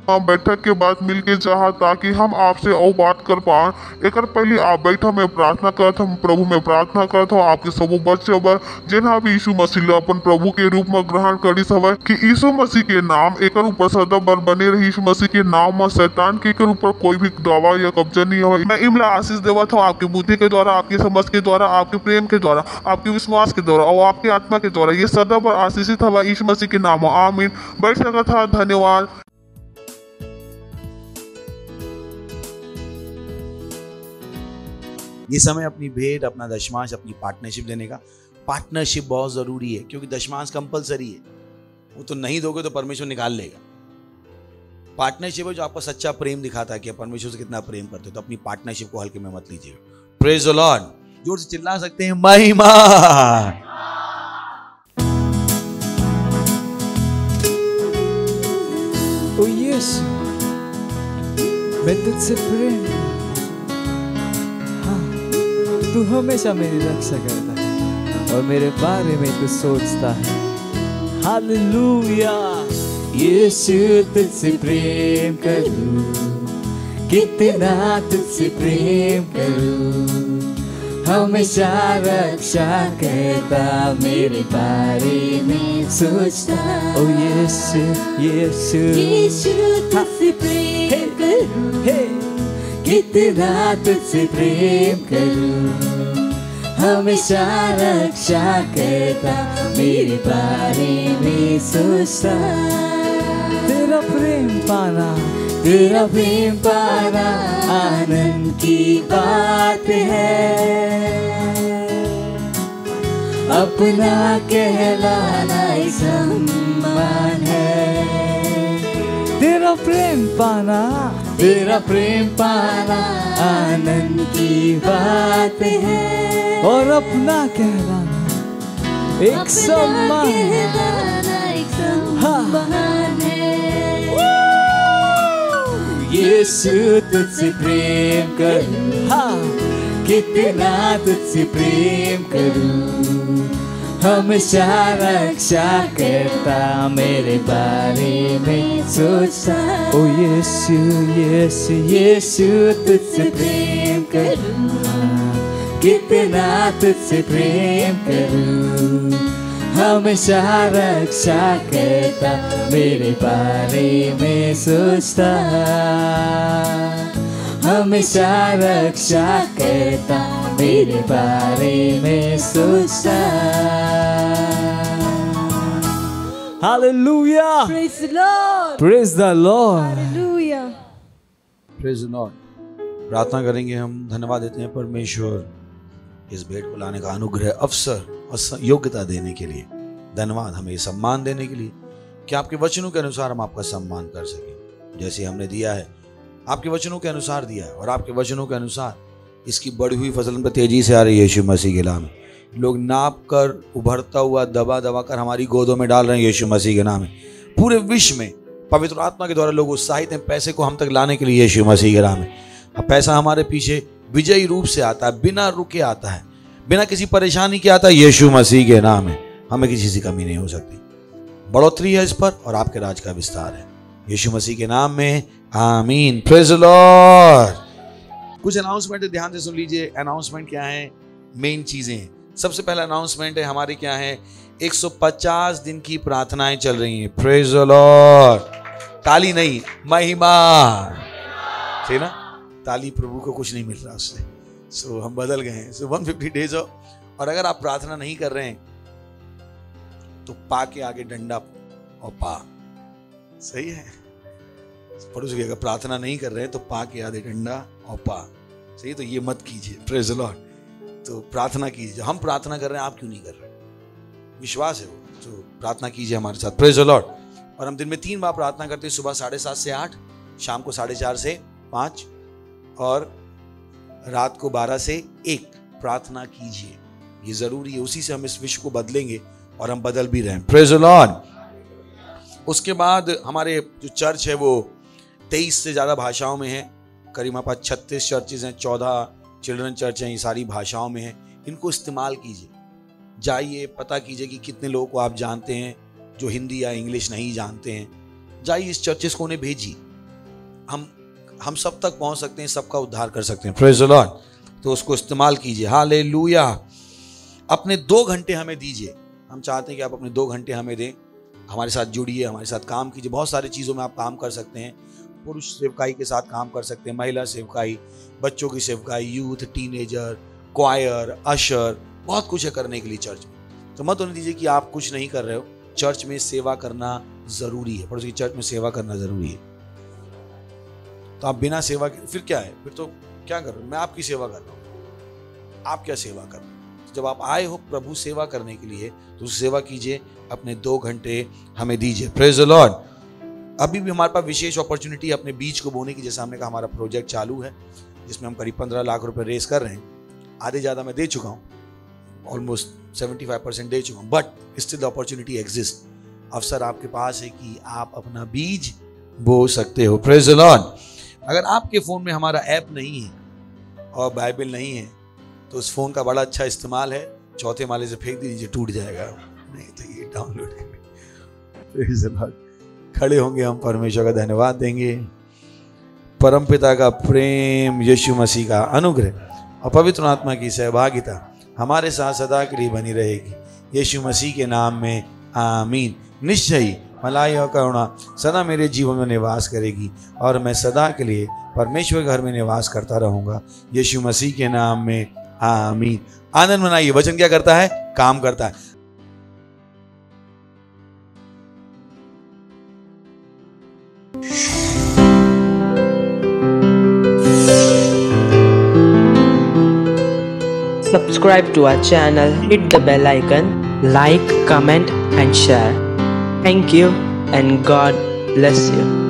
[SPEAKER 6] बैठक के बाद मिलके चाहा ताकि हम आपसे और बात कर पाए। एक पहले आप बैठा में प्रार्थना करत हम, प्रभु में प्रार्थना करत हो आपके सब बच्चे बर जिन्हा भी यीशु मसीह अपन प्रभु के रूप में ग्रहण करी सब कि यीशु मसीह के नाम एक ऊपर सदा बर बने रही। यीशु मसीह के नाम में शैतान के ऊपर कोई भी दवा या कब्जा नहीं हो। मैं इमला आशीष देवत हूँ आपकी बुद्धि के द्वारा, आपकी समझ के द्वारा, आपके प्रेम के द्वारा, आपके विश्वास के द्वारा और आपकी आत्मा के द्वारा। ये सदा बर आशीषित हवा यीशु मसीह के नाम में, आमीन। बैठ सका था। धन्यवाद।
[SPEAKER 5] ये समय अपनी भेंट, अपना दशमांश, अपनी पार्टनरशिप देने का। पार्टनरशिप बहुत ज़रूरी है क्योंकि दशमांश कंपलसरी है। वो तो नहीं दोगे तो परमेश्वर निकाल लेगा। पार्टनरशिप है जो आपका सच्चा प्रेम दिखाता है कि आप परमेश्वर से कितना प्रेम करते हो। तो अपनी पार्टनरशिप को हल्के में मत लीजिएगा। Praise the Lord. जोर से चिल्ला सकते हैं महिमा।
[SPEAKER 2] ओ यीशु, मैं तुझसे प्रेम, तू हमेशा मेरी रक्षा करता है और मेरे बारे में तू सोचता है। हालेलुया। यीशु तुझसे प्रेम करूं, कितना तुझसे प्रेम करूं, हमेशा रक्षा करता मेरे बारे में सोचता। ओ यीशु यीशु
[SPEAKER 7] यीशु तुझसे प्रेम करूं, कितना तुझसे प्रेम करूं, हमेशा रक्षा करता मेरे बारे में सोचता।
[SPEAKER 2] तेरा प्रेम पाना,
[SPEAKER 7] तेरा प्रेम पाना आनंद की बात है, अपना कहलाना एक सम्मान है।
[SPEAKER 2] तेरा प्रेम पाना,
[SPEAKER 7] तेरा प्रेम पाना आनंद की बात है
[SPEAKER 2] और अपना कहलाना एक सम्मान
[SPEAKER 7] है। यीशु तुझसे प्रेम करूं, कितना तुझसे प्रेम करूं, हमेशा रक्षा करता मेरे बारे में सोचता।
[SPEAKER 2] ओ यीशु यीशु
[SPEAKER 7] यीशु तुझसे प्रेम करूं, कितना तुझसे प्रेम करूं, हमेशा रक्षा करता मेरे बारे में सोचता, हमेशा रक्षा करता मेरे बारे में सोचता।
[SPEAKER 2] Hallelujah.
[SPEAKER 7] Praise the Lord.
[SPEAKER 2] Praise the Lord.
[SPEAKER 7] Hallelujah.
[SPEAKER 5] Praise the Lord. प्रार्थना करेंगे हम। धन्यवाद देते हैं परमेश्वर इस भेंट को लाने का अनुग्रह, अवसर और योग्यता देने के लिए। धन्यवाद हमें ये सम्मान देने के लिए कि आपके वचनों के अनुसार हम आपका सम्मान कर सकें। जैसे हमने दिया है आपके वचनों के अनुसार दिया है और आपके वचनों के अनुसार इसकी बढ़ी हुई फसल पर तेजी से आ रही है। यीशु मसीह के नाम में लोग नाप कर उभरता हुआ दबा दबा कर हमारी गोदों में डाल रहे हैं। यीशु मसीह के नाम में पूरे विश्व में पवित्र आत्मा के द्वारा लोग उत्साहित हैं पैसे को हम तक लाने के लिए। यीशु मसीह के नाम में अब पैसा हमारे पीछे विजयी रूप से आता है, बिना रुके आता है, बिना किसी परेशानी के आता है। यीशु मसीह के नाम में हमें किसी से कमी नहीं हो सकती। बढ़ोतरी है इस पर और आपके राज का विस्तार है। यीशु मसीह के नाम में आमीन। Praise the Lord. कुछ अनाउंसमेंट है, ध्यान से सुन लीजिए। अनाउंसमेंट क्या है? मेन चीजें हैं। सबसे पहला अनाउंसमेंट है हमारी क्या है? 150 दिन की प्रार्थनाएं चल रही हैं। Praise the Lord. ताली नहीं, महिमा। ठीक ना? ताली प्रभु को कुछ नहीं मिल रहा उससे। सो हम बदल गए हैं। सो 150 डेज ऑफ। और अगर आप प्रार्थना नहीं कर रहे हैं तो पा के आगे डंडा और पा। सही है? पड़ोसी अगर प्रार्थना नहीं कर रहे हैं तो पा के आगे डंडा और पा। सही? तो ये मत कीजिए। Praise the Lord. तो प्रार्थना कीजिए। हम प्रार्थना कर रहे हैं, आप क्यों नहीं कर रहे? विश्वास है वो। तो प्रार्थना कीजिए हमारे साथ। Praise the Lord. और हम दिन में 3 बार प्रार्थना करते हैं, सुबह 7:30 से 8, शाम को 4:30 से 5 और रात को 12 से 1। प्रार्थना कीजिए, ये जरूरी है। उसी से हम इस विश्व को बदलेंगे और हम बदल भी रहे हैं। Praise the Lord. उसके बाद हमारे जो चर्च है वो 23 से ज़्यादा भाषाओं में है। करीब हमारे पास 36 चर्चेज हैं, 14 चिल्ड्रन चर्च हैं, ये सारी भाषाओं में है, इनको इस्तेमाल कीजिए। जाइए, पता कीजिए कि कितने लोगों को आप जानते हैं जो हिंदी या इंग्लिश नहीं जानते हैं। जाइए, इस चर्चेस को उन्हें भेजिए। हम सब तक पहुंच सकते हैं, सबका उद्धार कर सकते हैं। Praise the Lord. तो उसको इस्तेमाल कीजिए। हालेलुया। अपने 2 घंटे हमें दीजिए। हम चाहते हैं कि आप अपने 2 घंटे हमें दें, हमारे साथ जुड़िए, हमारे साथ काम कीजिए। बहुत सारी चीज़ों में आप काम कर सकते हैं। पुरुष सेवकाई के साथ काम कर सकते हैं, महिला सेवकाई, बच्चों की सेवकाई, यूथ, टीनेजर, क्वायर, अशर, बहुत कुछ है करने के लिए चर्च में। तो मत होने दीजिए कि आप कुछ नहीं कर रहे हो। चर्च में सेवा करना जरूरी है। पड़ोसी की चर्च में सेवा करना जरूरी है। तो आप बिना सेवा के फिर क्या है? फिर तो क्या कर रहे हो? मैं आपकी सेवा कर रहा हूँ, आप क्या सेवा कर रहे हो? जब आप आए हो प्रभु सेवा करने के लिए, तो सेवा कीजिए। अपने 2 घंटे हमें दीजिए। Praise the Lord. अभी भी हमारे पास विशेष अपॉर्चुनिटी अपने बीज को बोने की, जैसे हमने कहा हमारा प्रोजेक्ट चालू है, जिसमें हम करीब 15 लाख रुपए रेस कर रहे हैं। आधे ज़्यादा मैं दे चुका हूँ, ऑलमोस्ट 75% दे चुका हूँ, but still the opportunity exist. अवसर आपके पास है कि आप अपना बीज बो सकते हो। Praise the Lord. अगर आपके फ़ोन में हमारा ऐप नहीं है और बाइबल नहीं है, तो उस फ़ोन का बड़ा अच्छा इस्तेमाल है, 4थे माले से फेंक दीजिए, टूट जाएगा। नहीं तो ये डाउनलोड करें। Praise the Lord. खड़े होंगे, हम परमेश्वर का धन्यवाद देंगे। परमपिता का प्रेम, यीशु मसीह का अनुग्रह और पवित्र आत्मा की सहभागिता हमारे साथ सदा के लिए बनी रहेगी। यीशु मसीह के नाम में आमीन। निश्चय ही भलाई और करुणा सदा मेरे जीवन में निवास करेगी और मैं सदा के लिए परमेश्वर के घर में निवास करता रहूंगा। यीशु मसीह के नाम में आमीन। आनंद मनाइए। वचन क्या करता है? काम करता है।
[SPEAKER 8] Subscribe to our channel, hit the bell icon, like, comment and share. Thank you and God bless you.